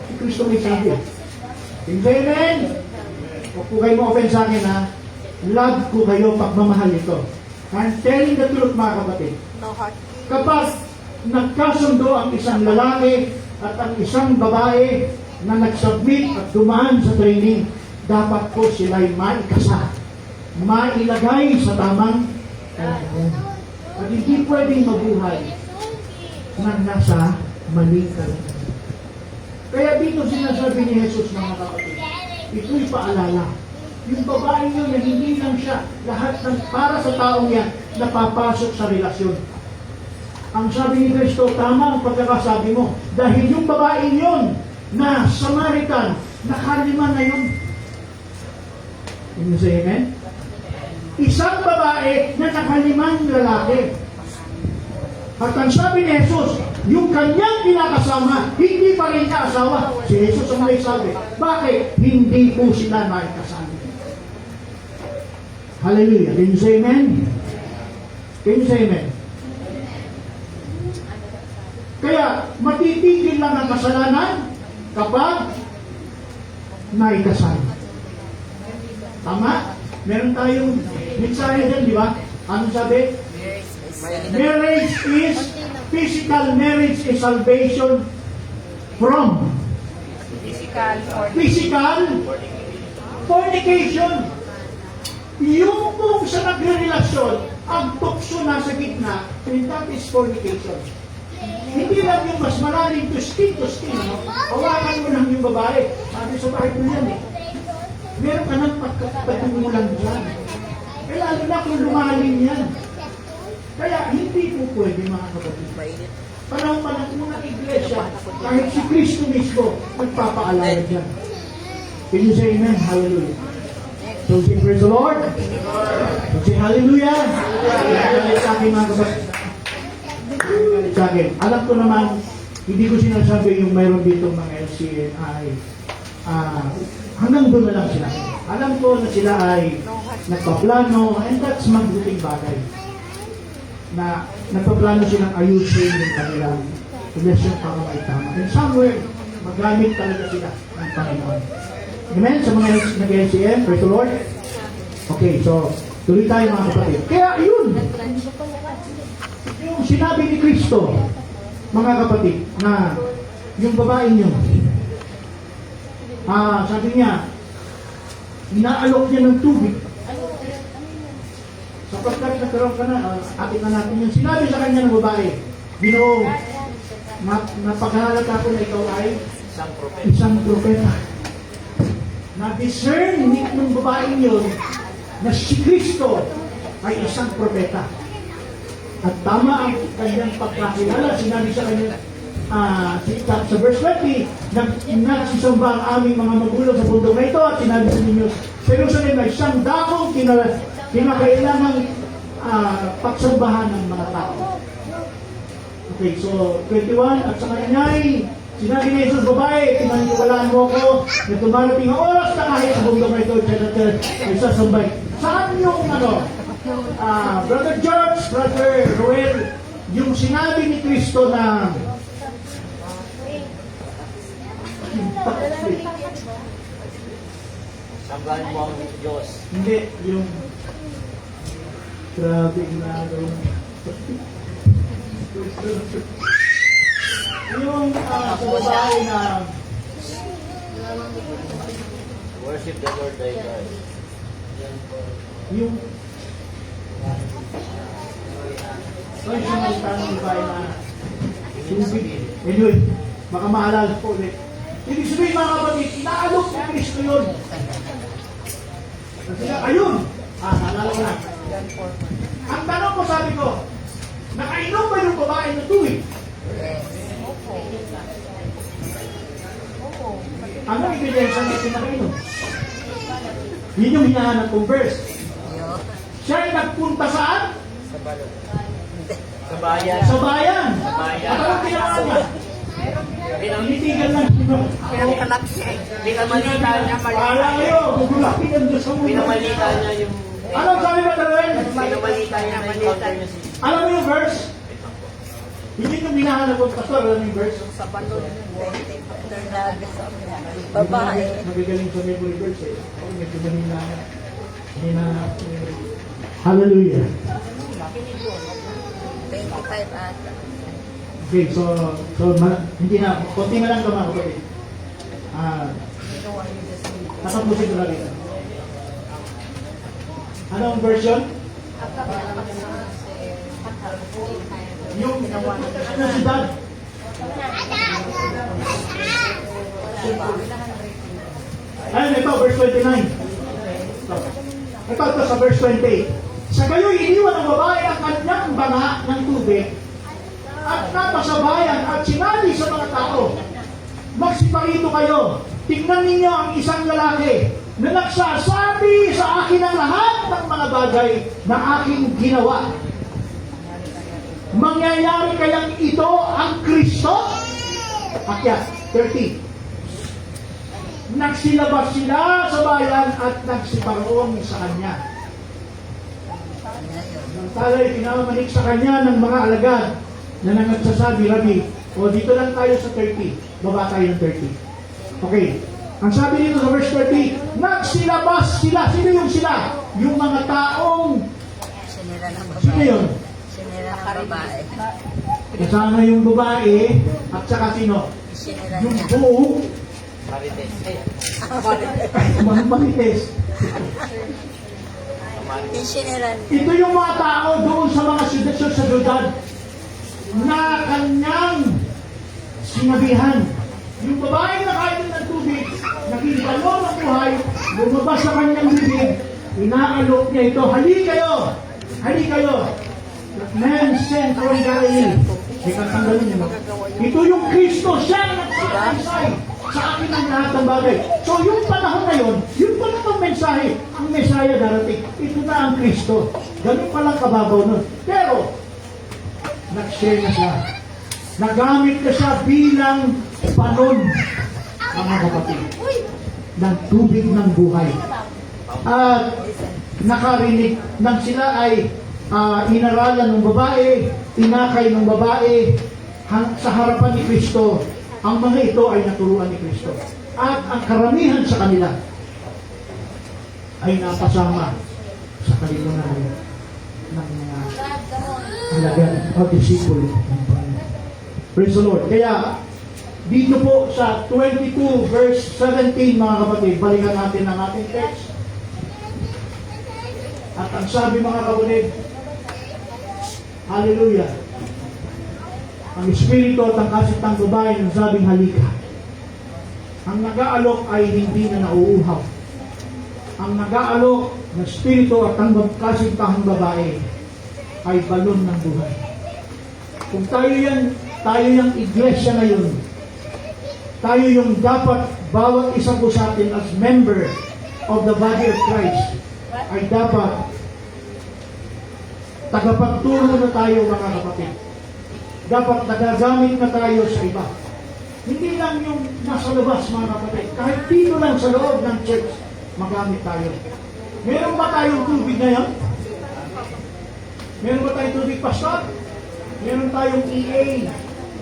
Si Kristo may sabi. Amen? Huwag po kayo ma-open sa akin ha. Love ko kayo, pagmamahal ito. I'm telling the truth mga kapatid. Kapag nagkasundo ang isang lalaki at ang isang babae na nag-submit at dumaan sa training, dapat po sila'y maikasa, mailagay sa tamang at hindi pwedeng mabuhay na nasa maling kalagayan. Kaya dito sinasabi ni Jesus mga kapatid, ito'y paalala. Yung babae nyo na hindi lang siya lahat ng para sa taong yan napapasok sa relasyon. Ang sabi ni Kristo, tama ang pagkakasabi mo. Dahil yung babae yun na Samaritan, nakalima na yun. Can you say amen? Isang babae na nakalimang lalaki. At ang sabi ni Jesus, yung kanyang kinakasama, hindi pa rin kaasawa. Si Jesus ang may sabi, bakit hindi po sila nakikasama? Hallelujah. Can you say amen? Can you say amen? Kaya, matitigil lang ang kasalanan kapag naikasal. Tama? Meron tayong mensahe dyan, di ba? Ano sabi? Marriage is, physical marriage is salvation from physical fornication. Yung kung sa nagre-relasyon, ang tukso nasa gitna, that is fornication. Hindi lang yung mas malalim to skin, no? Hawakan mo lang yung babae. Sabi sa Bible yan eh. Meron ka ng pagkatumulan dyan. Eh lalo na kung lumalim yan. Kaya hindi po pwede mga kapatid. Panahon pa ng unang iglesia, kahit si Kristo mismo, magpapaalala dyan. Can you say amen? Hallelujah. So say praise the Lord. So say hallelujah. Hallelujah sa akin mga kapatid. Sa akin. Alam ko naman, hindi ko sinasabi yung mayroon dito mga LCN ay hanggang doon na lang sila. Alam ko na sila ay nagpaplano and that's mabuting bagay. Na nagpaplano silang ayusin yung kanilang relasyon para maitama. And somewhere, magamit talaga sila ng Panginoon. Amen? Sa mga nag-LCN, praise the Lord. Okay, so tuloy tayo mga kapatid. Kaya yun, yung sinabi ni Kristo, mga kapatid, na yung babae niyo, sabi niya, inaalok niya ng tubig. Sapagkat nagkaroon ka na, atin na natin yung sinabi sa kanya ng babae, Ginoo, napaghahalata ko na ikaw ay isang propeta. Na-discern ng babae yun na si Kristo ay isang propeta. At tama ang kanyang pagkakilala. Sinabi sa kanya, sa verse 20, nagsisamba ang aming mga magulang sa bundok na ito at sinabi sa ninyo, Jerusalem ay isang dakong kinakailangang pagsambahan ng mga tao. Okay, so 21, at sa kanya ay sinabi ni Jesus, babae, pinaniwalaan mo ako na tumarating ang oras na kahit sa bundok na ito ay sasambay. Saan yung Brother George, Brother Roel, yung sinabi ni Kristo na sambahan mo ang Diyos. Hindi, yung grabe ginagawa. Yung sa babae na Worship the Lord thy God. yung personal tanong babae na tubig. Anyway, baka maalala po ulit. Ibig sabihin mga kapatid, inaalok ni Kristo yun. Kasi ayun, naalala ko na. Ang tanong ko, sabi ko, nakainom ba yung babae ng tubig? Anong ebidensya natin nakainom? Yun yung hinahanap kong verse. Siya ay nagpunta saan? Sa bayan. Sa bayan. Sa bayan. At anong ginawa niya? Tinitigan lang sino. Pinamalita niya. Kala kayo, gugulakin ang Diyos sa mundo. Pinamalita niya yung... Anong sabi ba talaga? Pinamalita niya na encounter niya si... Alam mo yung verse? Hindi yung hinahanap kong pastor, alam mo yung verse? Babae. Magagaling sa memory verse eh. Ako medyo mahina. Hallelujah. 25 ata. Okay, so hindi na, konti na lang ito mga kapatid. Nakapusin ko lagi. Ano ang version? Yung sinasidad. Ayun, ito, verse 29. Ito sa verse 28. Sa gayo'y iniwan ng babae ang kanyang banga ng tubig at napasabayan at sinabi sa mga tao, magsiparito kayo, tingnan ninyo ang isang lalaki na nagsasabi sa akin ang lahat ng mga bagay na aking ginawa. Mangyayari kayang ito ang Kristo? Akyat, 30. Nagsilabas sila sa bayan at nagsiparong sa kanya. Talay, pinamanik sa kanya ng mga alagad na nagsasabi, Rabi, o dito lang tayo sa 30, baba tayo ng 30. Okay, ang sabi dito sa verse 30, nagsilabas sila. Sino yung sila? Yung mga taong, Sinira ng babae. sino yun? Sinira ng babae. Kasama yung babae, at saka sino? Sinira Yung niya. buo, Marites. mga marites. Yung sinira niya. Ito yung mga tao doon sa mga syudad na kanyang sinabihan. Yung babae na kain ng tubig, nakikalo ng buhay, lumabas sa kanyang bibig, inaalok niya ito, hali kayo! Hali kayo! Men sent from Galilee. Ika tanggalin niyo. Ito yung Kristo, siya ang nagsasaysay sa akin ang lahat ng bagay. So yung panahon na yun, yun pa lang ang mensahe. Ang Mesaya darating. Ito na ang Kristo. Ganun palang kababaw nun. Pero, nag-share na siya. Nagamit na siya bilang panon, mga kapatid, ng tubig ng buhay. At nakarinig nang sila ay inaralan ng babae, inakay ng babae sa harapan ni Kristo. Ang mga ito ay naturuan ni Kristo. At ang karamihan sa kanila ay napasama sa kalimunan ng mga alagad o disipulo ng Panginoon. Praise the Lord. Kaya, dito po sa 22 verse 17 mga kapatid, balikan natin ang ating text. At ang sabi mga kapatid, hallelujah, ang Espiritu at ang kasitang babae ng sabing halika. Ang nag-aalok ay hindi na nauuhaw. Ang nag-aalok ng Espiritu at ang kasitang babae ay balon ng buhay. Kung tayo yung iglesia ngayon, tayo yung dapat bawat isa po sa atin as member of the body of Christ ay dapat tagapagturo na tayo mga kapatid. Dapat nagagamit na tayo sa iba. Hindi lang yung nasa labas mga kapatid. Kahit dito lang sa loob ng church, magamit tayo. Meron ba tayong tubig ngayon? Meron ba tayong tubig, Pastor? Meron tayong EA.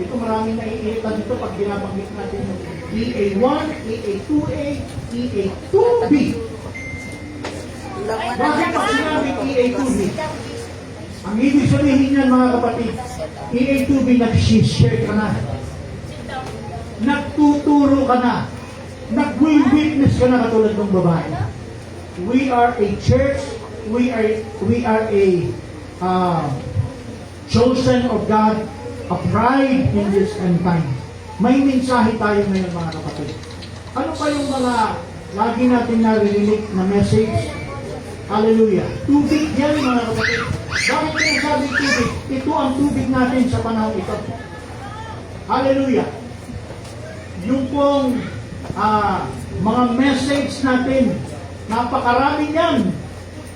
Ito maraming naiirita dito pag binabanggit natin yung EA1, EA2A, EA2B. Bakit pa sinabing EA2B? Ang ibig sabihin niyan mga kapatid, EA2B nag-share ka na. Nagtuturo ka na. Nag-witness ka na katulad ng babae. We are a church. We are a chosen of God, a bride in this end time. may mensahe tayo ngayon mga kapatid. Ano pa yung mga lagi natin naririnig na message? Hallelujah. Tubig yan mga kapatid. Bakit kaya sabi tubig? Ito ang tubig natin sa panahon ito. Hallelujah. Yung pong mga message natin, napakarami yan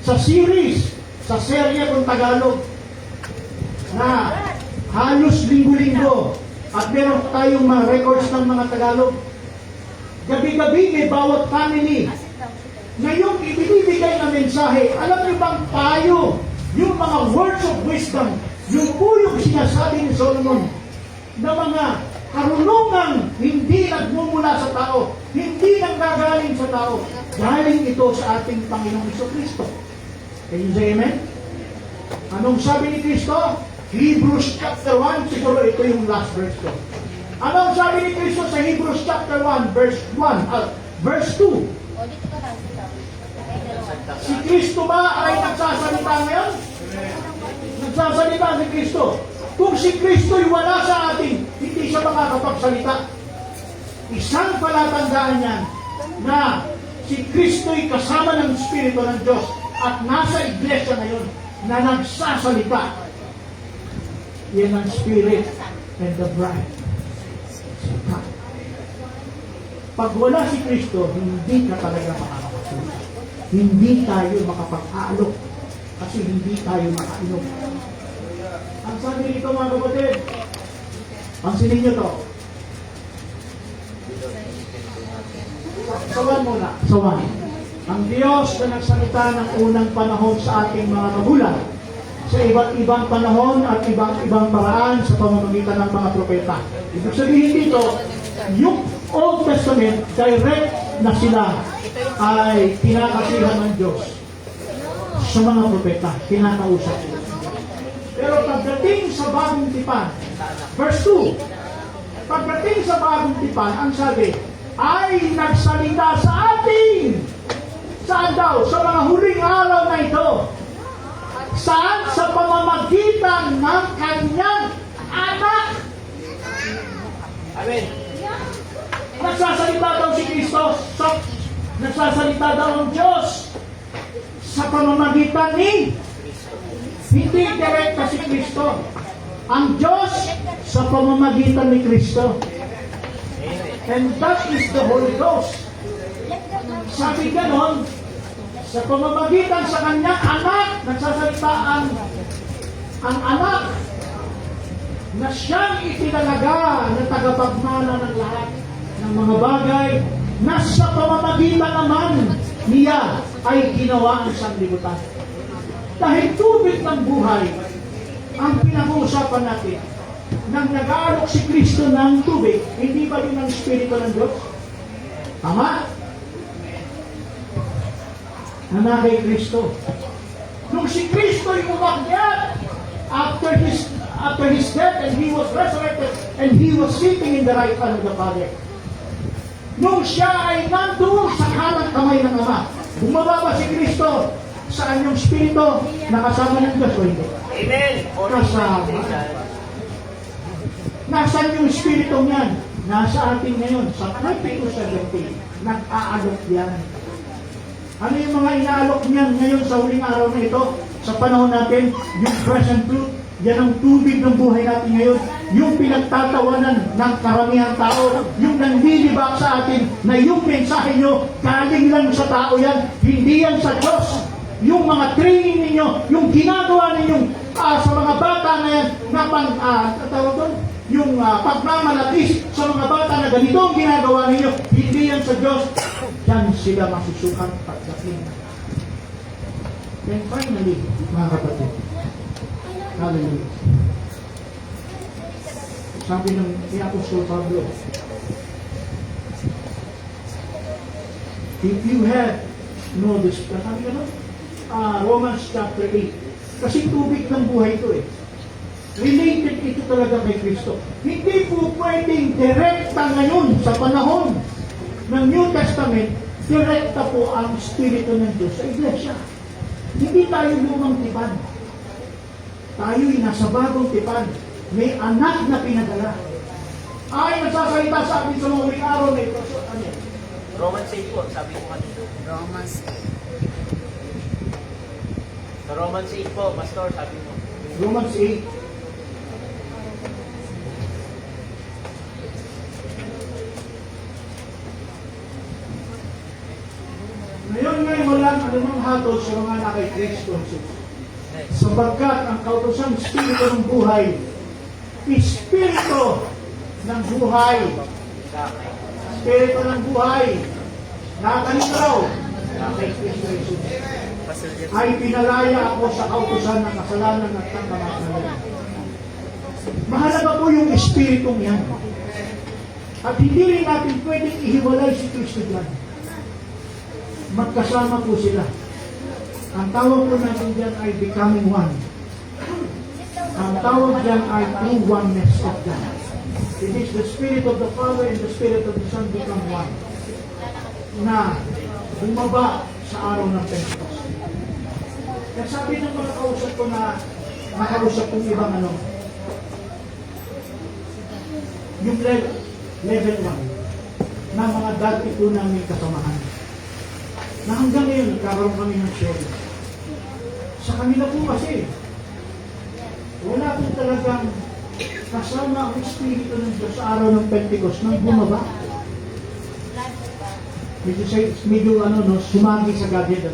sa series, sa serye kung Tagalog, na halos linggo-linggo at meron tayong mga records ng mga Tagalog. Gabi-gabi may bawat family na yung ibinibigay na mensahe. Alam niyo bang payo, yung mga words of wisdom, yung po yung sinasabi ni Solomon na mga karunungang hindi nagmumula sa tao, hindi nanggagaling sa tao, galing ito sa ating Panginoong Jesucristo. Can you say amen? Anong sabi ni Kristo? Hebrews chapter 1, siguro ito yung last verse ko. Anong sabi ni Kristo sa Hebrews chapter 1, verse 2? Si Kristo ba ay nagsasalita ngayon? Nagsasalita si Kristo. Kung si Kristo'y wala sa atin, hindi siya makakapagsalita. Isang palatandaan niyan na si Kristo'y kasama ng Espiritu ng Diyos at nasa iglesia ngayon na nagsasalita. Yan ang Spirit and the bride. Pag wala si Kristo, hindi ka talaga makakapagsalita. Hindi tayo makapag-aalok kasi hindi tayo makainom. Ang sabi nito mga kapatid, pansinin nyo to. Sawan muna, sawan. Ang Diyos na nagsalita ng unang panahon sa ating mga magulang, sa iba't ibang panahon at ibang paraan sa pamamagitan ng mga propeta. Ibig sabihin dito, yung Old Testament, direct na sila ay kinakasihan ng Diyos sa mga propeta, kinakausap sila. Pero pagdating sa bagong tipan, verse 2, pagdating sa bagong tipan, ang sabi, ay nagsalita sa atin. Saan daw? Sa mga huling araw na ito. Saan? Sa pamamagitan ng kanyang anak. Amen. Nagsasalita daw si Kristo. Nagsasalita daw ang Diyos sa pamamagitan ni, hindi direkta si Kristo. Ang Diyos sa pamamagitan ni Kristo. And that is the Holy Ghost. Sabi ganon, sa pamamagitan sa kanyang anak, nagsasalita ang anak na siyang itinalaga na tagapagmana ng lahat ng mga bagay na sa pamamagitan naman niya ay ginawa ang sanglibutan. Dahil tubig ng buhay ang pinag-uusapan natin. Nang nag-aalok si Kristo ng tubig, hindi ba yun ang Espiritu ng Diyos? Tama? Nanakay Kristo. Nung si Kristo ay umakyat after his death and he was resurrected and he was sitting in the right hand of the Father. Nung siya ay nandoon sa kanang kamay ng Ama, bumaba ba si Kristo sa anyong Espiritu na kasama ng Diyos o hindi? Amen. Kasama. Nasaan yung Espiritu niyan? Nasa atin ngayon. Sa 22:17. Nag-aalok yan. Ano yung mga inaalok niyan ngayon sa huling araw na ito? Sa panahon natin, yung present truth, yan ang tubig ng buhay natin ngayon. Yung pinagtatawanan ng karamihang tao, yung nandilibak sa atin, na yung mensahe nyo, galing lang sa tao yan, hindi yan sa Diyos. Yung mga training ninyo, yung ginagawa ninyong sa mga bata na yan, na yung pagmamalatis sa mga bata na ganito ang ginagawa ninyo, hindi yan sa Diyos. Diyan sila masusukat pagdating. Then finally, mga kapatid, hallelujah. Sabi ng Apostol Pablo, if you have know this, sabi ka no? Romans chapter 8. Kasi tubig ng buhay ito eh. Related ito talaga kay Kristo. Hindi po pwedeng direkta ngayon sa panahon ng New Testament, direkta po ang Espiritu ng Diyos sa Iglesia. Hindi tayo lumang tipan. Tayo'y nasa bagong tipan. May anak na pinadala. ay nagsasalita sa atin sa mga huling araw na ito. So, ano yan? Romans 8 po, sabi ko kanina. Romans 8. Sa Romans 8 po, Pastor, sabi mo. Romans 8. Ngayon walang anumang hatol sa mga anak kay Kristo Jesus. Sapagkat ang kautosang Espiritu ng buhay, Espiritu ng buhay, Espiritu ng buhay, nakalinaw na kay Kristo Jesus, ay pinalaya ako sa kautosan ng kasalanan at ng kamatayan. Mahalaga po yung Espiritong yan. At hindi rin natin pwedeng ihiwalay si Kristo dyan. Magkasama po sila. Ang tawag po natin dyan ay becoming one. Ang tawag dyan ay true oneness of God. It is the Spirit of the Father and the Spirit of the Son become one. Na bumaba sa araw ng Pentecost. Kaya sabi ng mga kausap ko na makausap kong ibang ano, yung level 1 na mga dati po namin kasamahan. Na hanggang ngayon, nagkakaroon kami ng share. Sa kanila po kasi, wala po talagang kasama ang Espiritu ng Diyos sa araw ng Pentecost nang bumaba. Medyo sumagi sa gadget,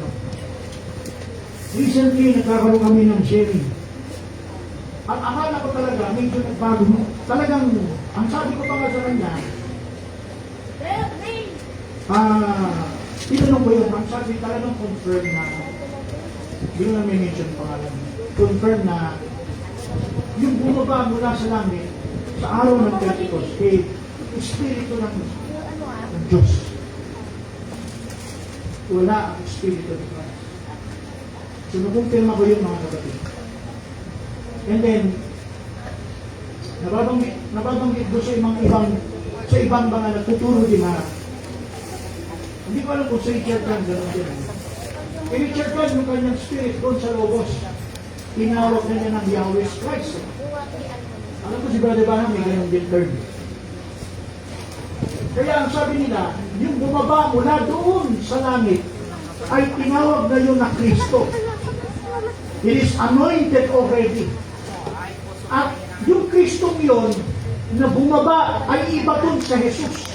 Recently, nagkakaroon kami ng sharing. Ang akala ko talaga, medyo nagbago. Talagang, ang sabi ko pa nga sa kanya, tinanong ko yun, ang sabi talagang confirm na, hindi ko na may mention pangalan, confirm na, yung bumaba mula sa langit, sa araw ng Pentecost, kay Espiritu ng Diyos. Wala ang Espiritu ng Christ. So, nakumpirma ko yun, mga kapatid. And then, nababanggit ko sa ibang mga nagtuturo din na, hindi ko alam kung sa Richard Kahn, gano'n din. Eh, Richard Kahn, yung kanyang spirit doon sa Logos, tinawag na niya ng Yahweh's Christ. Alam ko si Brother Banham, may gano'n din term. Kaya ang sabi nila, yung bumaba mula doon sa langit, ay tinawag na yun na Kristo. It is anointed already. At yung Kristong yun, na bumaba, ay iba doon sa Jesus.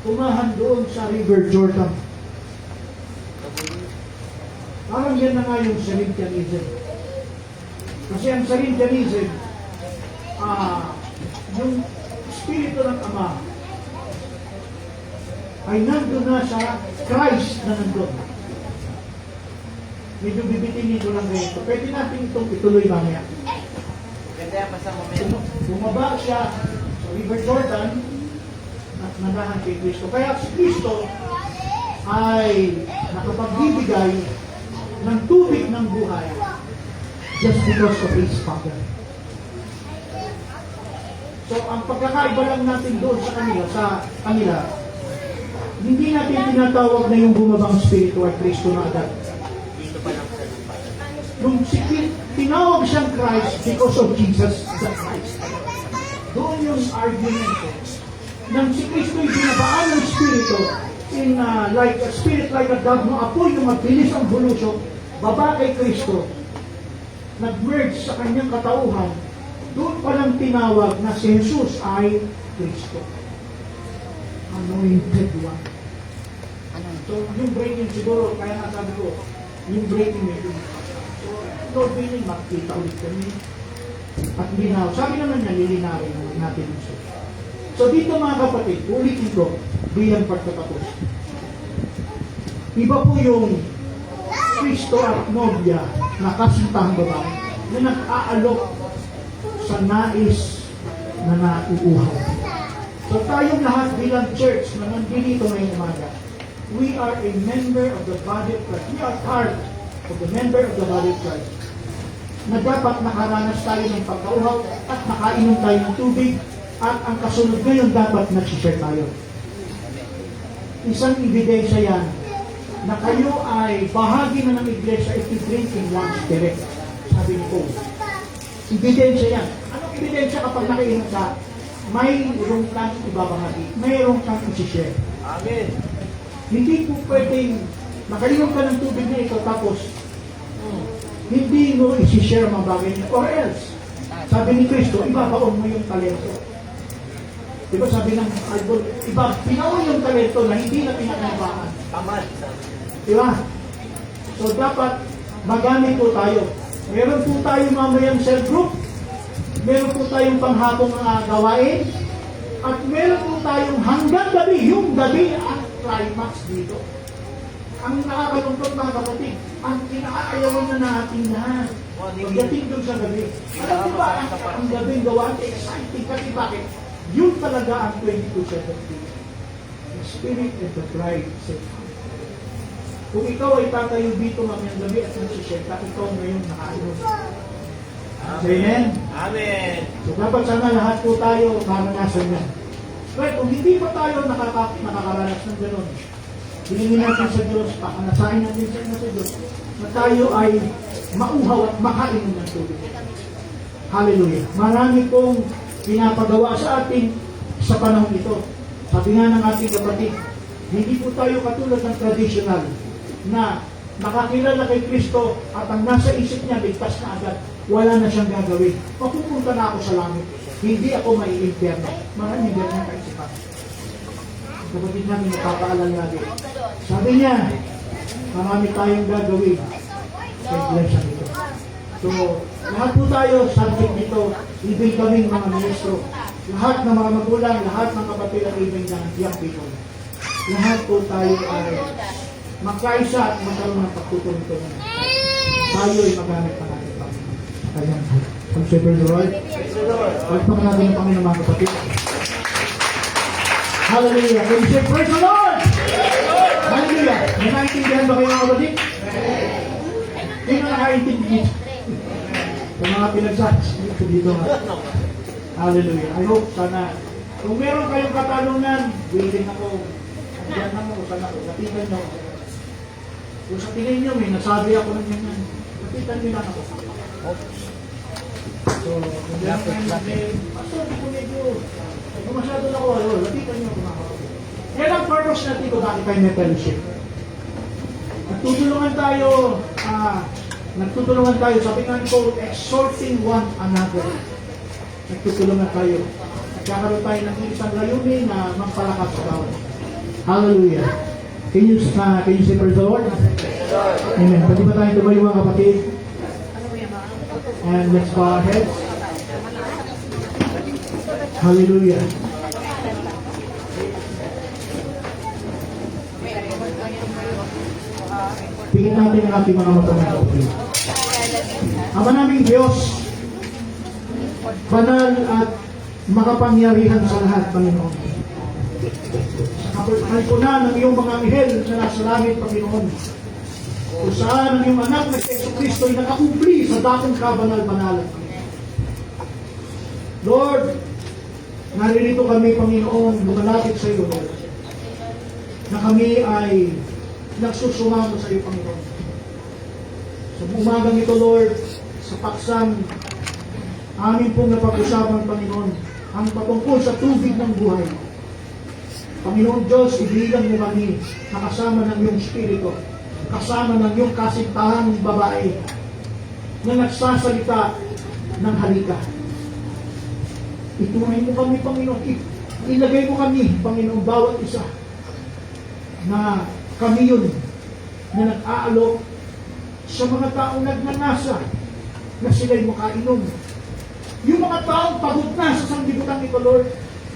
Tumahan doon sa River Jordan. Parang yan na nga yung Salintianism. Kasi ang Salintianism, yung Espiritu ng Ama, ay nandun na sa Christ na nandun. Medyo bibitinin ko lang ganito. Pwede natin itong ituloy mamaya. Ganda yan, basta momento. Bumaba siya sa River Jordan at nanahan kay Kristo. Kaya si Kristo ay nakapagbibigay ng tubig ng buhay just because of His Father. So, ang pagkakaiba lang natin doon sa kanila, hindi natin tinatawag na yung bumabang Espiritu ay Kristo na agad. Dito pa lang sa lupa. Nung tinawag siyang Christ because of Jesus the Christ. Doon yung argument ko. Nang si Kristo yung binabaan ng Espiritu, like a spirit like a dove, no apoy yung magbilis ang bulusok, baba kay Kristo, nag-merge sa kanyang katauhan, doon palang tinawag na si Jesus ay Kristo. Anointed one. So, yung breaking siguro, kaya nasabi ko, yung breaking medyo so, Lord willing, makikita ulit kami. At linaw. Sabi naman niya, lilinawin natin ito. So, dito mga kapatid, ulitin ko, bilang pagkatapos. Iba po yung Kristo at Nobya na kasintahang babae na nag-aalok sa nais na nauuhaw. So tayong lahat bilang church na nandito ngayong umaga, we are a member of the body of Christ. We are part of the member of the body of Christ. Na dapat nakaranas tayo ng pagkauhaw at nakainom tayo ng tubig at ang kasunod ngayon dapat nag-share tayo. Isang ebidensya yan na kayo ay bahagi na ng iglesia if you drink in one spirit. Sabi ni Paul. Ebidensya yan. Anong ebidensya kapag nakainom ka, mayroong kang ibabahagi, mayroong kang isi-share. Amen. Hindi po pwedeng nakainom ka ng tubig na ito tapos hindi mo isi-share mga bagay niya. Or else, sabi ni Kristo, ibabaon mo yung talento. Diba sabi ng Bible, pinaon yung talento na hindi na pinakinabangan. Tamad. Diba? So dapat magamit po tayo. Meron po tayo mamayang cell group, meron po tayong panghapong mga gawain, at meron po tayong hanggang gabi, yung gabi ang climax dito. Ang nakakalungkot mga kapatid, ang kinakaayawan na natin na pagdating doon sa gabi. Alam mo ba, ang gabi gawain, exciting kasi bakit? Yun talaga ang 22:17. The Spirit and the Bride said, kung ikaw ay tatayo dito mamayang gabi at nagsishare ka, ikaw ngayon nakainom. Amen? Amen. So dapat sana lahat po tayo maranasan yan. Right, kung hindi pa tayo nakakaranas ng gano'n, hilingin natin sa Diyos, pakanasahin natin sa Diyos, na tayo ay mauhaw at makainom ng tubig. Hallelujah. Marami pong pinapagawa sa atin sa panahon ito. Sabi nga ng ating kapatid, hindi po tayo katulad ng traditional na nakakilala kay Kristo at ang nasa isip niya, ligtas na agad. Wala na siyang gagawin. Papupunta na ako sa langit. Hindi ako maiimpyerno. Maraming ganyan kaisipan. Ang kapatid namin napapaalala natin. Sabi niya, marami tayong gagawin sa iglesia nito. So, lahat po tayo, subject nito, ibig kaming mga ministro. Lahat ng mga magulang, lahat ng kapatid at ibig ng young people. Lahat po tayo ay magkaisa at magkaroon ng pagtutuntungan. Tayo ay magamit pa natin. Ayan. Ang Shepherd Lord. Pagpang natin ang Panginoon mga kapatid. Hallelujah. Can you say praise the Lord? Hallelujah. May nakaintindihan ba kayo mga kapatid? Hindi na nakaintindihan. Yung mga pinagsasabi dito nga. Hallelujah. I hope sana, kung meron kayong katanungan, willing ako. Andiyan na mo, sana ako. Lapitan nyo. Kung sa tingin nyo, may nasabi ako ng ganyan. Lapitan nyo lang ako. So, kung meron kayo pastor, di ko medyo, kung masyado na ako, lapitan nyo ako. Yan ang purpose natin kung bakit tayo may fellowship. Nagtutulungan tayo, sabi nga ko, exhorting one another. Nagtutulungan tayo. Nagkakaroon tayo ng isang layunin na magpalakas sa tao. Hallelujah. Can you say praise the Lord? Amen. Pwede ba tayo tumayo mga kapatid? And let's bow our heads. Hallelujah. Tingin natin ang ating mga mata ng kapatid. Ama naming Diyos, banal at makapangyarihan sa lahat, Panginoon. Sa kapatid ko na ng iyong mga anghel na nasa langit, Panginoon, kung saan ang iyong anak na si Yesu Cristo ay nakakumpli sa dakong kabanal-banalan. Lord, naririto kami, Panginoon, lumalapit sa iyo, Lord, na kami ay nagsusumamo sa iyo, Panginoon. Sa umagang ito, Lord, sa paksang amin pong napag-usapan, Panginoon, ang patungkol sa tubig ng buhay. Panginoon Diyos, ibigan mo kami na kasama ng iyong Espiritu, kasama ng iyong kasintahang babae na nagsasalita ng halika. Itunay mo kami, Panginoon. Ilagay mo kami, Panginoon, bawat isa na kami yun na nag-aalok sa mga taong nagnanasa na sila'y makainom. Yung mga taong pagod na sa sanglibutan nito, Lord.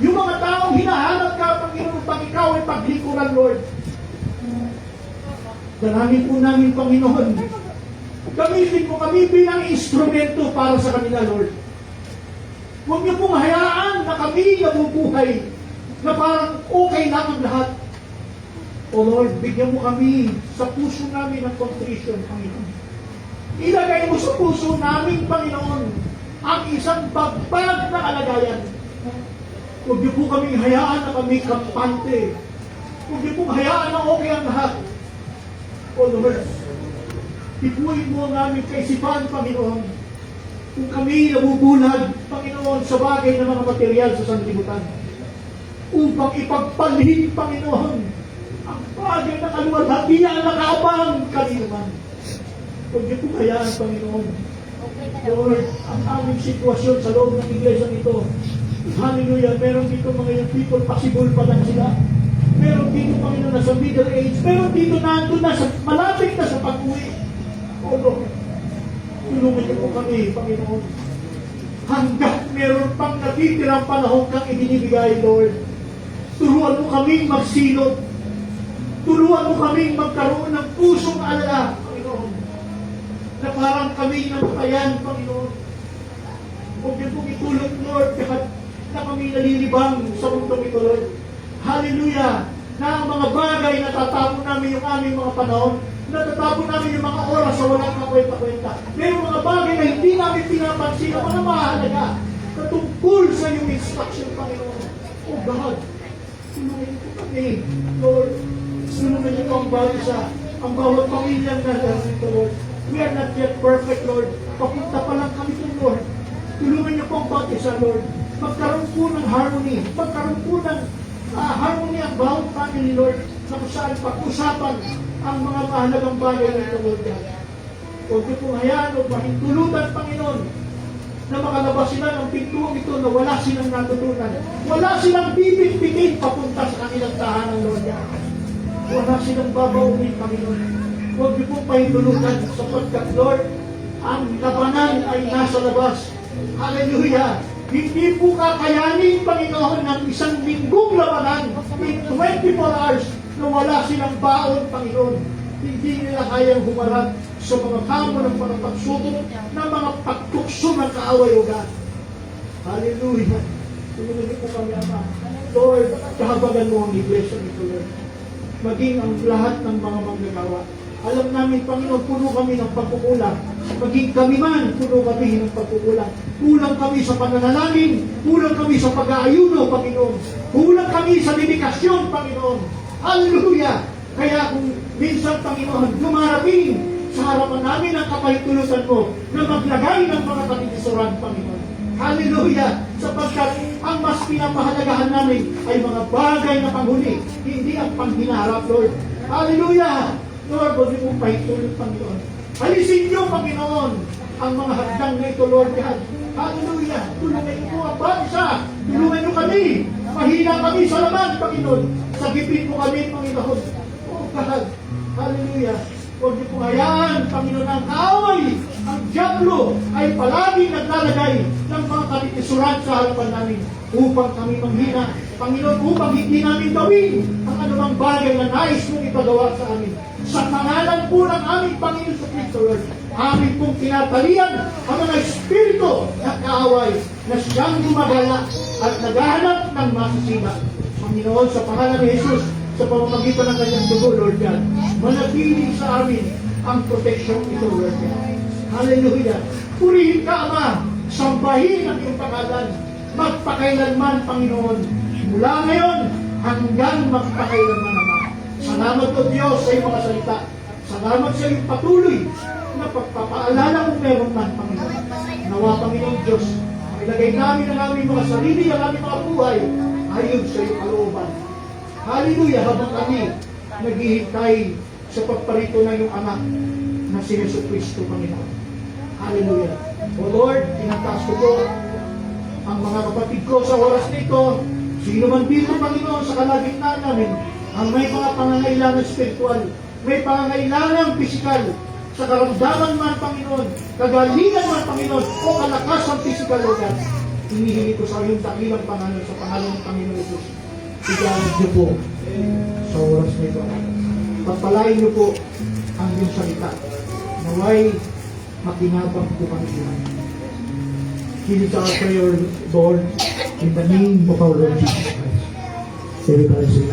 Yung mga taong hinahanap ka, Panginoon, pag ikaw ay paglikuran, Lord. Dalangin po namin, Panginoon. Gamitin mo kami bilang instrumento para sa kanila, Lord. Huwag niyo pong hayaan na kami nabubuhay na parang okay lang ang lahat. O Lord, bigyan mo kami sa puso namin ng contrition, Panginoon. Ilagay mo sa puso namin, Panginoon, ang isang bagbag na kalagayan. Huwag niyo po kami hayaan na kami kampante. Huwag niyo pong hayaan na okay ang lahat. O Lord, tipuin mo ang aming kaisipan, Panginoon. Kung kami nabubulag, Panginoon, sa bagay ng mga material sa sanlibutan. Upang ipagpalhin, Panginoon, ang bagay ng kaluwalhatian na kaabang kalinuman. Huwag niyo po hayaan, Panginoon. Lord, ang aming sitwasyon sa loob ng iglesia nito, hallelujah, meron dito mga young people, possible pa lang sila. Meron dito, Panginoon, na sa middle age. Meron dito nandun na, malapit na sa pag-uwi. O Lord, tulungan niyo po kami, Panginoon. Hanggat meron pang natitirang panahon kang ibinibigay, Lord. Turuan mo kaming magsilot. Turuan mo kaming magkaroon ng pusong alala, Panginoon. Na parang kami namatayan, Panginoon. Huwag niyo pong itulot, Lord, kahit na kami nalilibang sa mundong ito, Lord. Hallelujah! Na ang mga bagay na tatapon namin yung aming mga panahon, natatapon namin yung mga oras sa walang kakwenta-kwenta. May mga bagay na hindi namin pinapansin ang mga mahalaga na tungkol sa iyong instruction, Panginoon. Oh God, tulungan po kami, Lord. Tulungan niyo ang bawat pamilyang nito, Lord. We are not yet perfect, Lord. Papunta pa lang kami po, Lord. Tulungan niyo po ang bawat isa, Lord. Magkaroon po ng harmony. Magkaroon po ng harmony ang bawat family, Lord. Na kung saan pag-usapan ang mga mahalagang bagay na ito, Lord. Huwag niyo pong hayaan o mahintulutan, Panginoon, na makalabas sila ng pintuang ito na wala silang natutunan. Wala silang bibig-bigin papunta sa kanilang tahanan, Lord. Wala silang babaunin, Panginoon. Huwag niyo pong pahintulutan sapagkat, Lord, ang labanan ay nasa labas. Hallelujah! Hindi po kakayanin, Panginoon, ng isang linggong labanan in 24 hours na wala silang baon, Panginoon. Hindi nila kayang humarap sa mga kamo ng mga pagsubok na mga pagtukso ng kaaway o God. Hallelujah! Tulungan niyo po kami, Ama. Lord, kahabagan mo ang iglesia nito, Lord. Maging ang lahat ng mga manggagawa. Alam namin, Panginoon, puno kami ng pagkukulang. Maging kami man, puno kami ng pagkukulang. Kulang kami sa pananalangin. Kulang kami sa pag-aayuno, Panginoon. Kulang kami sa dedikasyon, Panginoon. Hallelujah! Kaya kung minsan, Panginoon, dumarating sa harapan namin ang kapahintulutan mo na maglagay ng mga katigisuran, Panginoon. Hallelujah! Sapagkat ang mas pinapahalagahan namin ay mga bagay na panghuli, hindi ang panghinarap, Lord. Hallelujah! Lord, huwag niyo pong pahintulot, Panginoon. Alisin niyo, Panginoon, ang mga hadlang na ito, Lord God. Hallelujah! Tulungan niyo po ang bansa. Tulungan niyo kami. Mahina kami sa laman, Panginoon. Sagipin mo kami, Panginoon. Oh God! Hallelujah! Huwag niyo pong hayaan, Panginoon, ang kaaway. Ang diablo ay palaging naglalagay ng mga katikisuran sa harapan namin upang kami manghina. Panginoon, upang hindi namin gawin ang anumang bagay na nais mong ipagawa sa amin. Sa pangalan po ng aming Panginoon sa Kristo, Lord, amin pong tinatalian ang mga espiritu na kaaway na siyang gumagala at naghahanap ng masasila. Panginoon, sa pangalan ni Jesus, sa pamamagitan ng kanyang dugo, Lord God, manatili sa amin ang protection ito, Lord God. Hallelujah! Purihin ka, Ama, sambahin ang iyong pangalan, magpakailanman, Panginoon, mula ngayon hanggang magpakailanman, Ama. Salamat o Diyos sa iyong mga salita. Salamat sa iyong patuloy na pagpapaalala kung meron man, Panginoon. Nawa, Panginoon Diyos, ilagay namin ang aming mga sarili, ang aming mga buhay, ayon sa iyong kalooban. Hallelujah! Habang kami naghihintay sa pagparito ng iyong anak na si Yesu Cristo, Panginoon. Hallelujah! O Lord, tinataas ko po ang mga kapatid ko sa oras nito. Sino man dito, Panginoon, sa kalagitnaan namin, ang may mga pangangailangan spiritual, may pangangailangan pisikal, sa karamdaman man, Panginoon, kagalingan man, Panginoon, o kalakasan pisikal, O God, hinihingi ko sa iyong dakilang pangalan, sa pangalan ng Panginoon Jesus. Iganod niyo po sa oras nito. Pagpalain niyo po ang iyong salita. Naway makinabang po kami sila. Hear our prayer, Lord, in the name of our Lord Jesus Christ. Everybody say,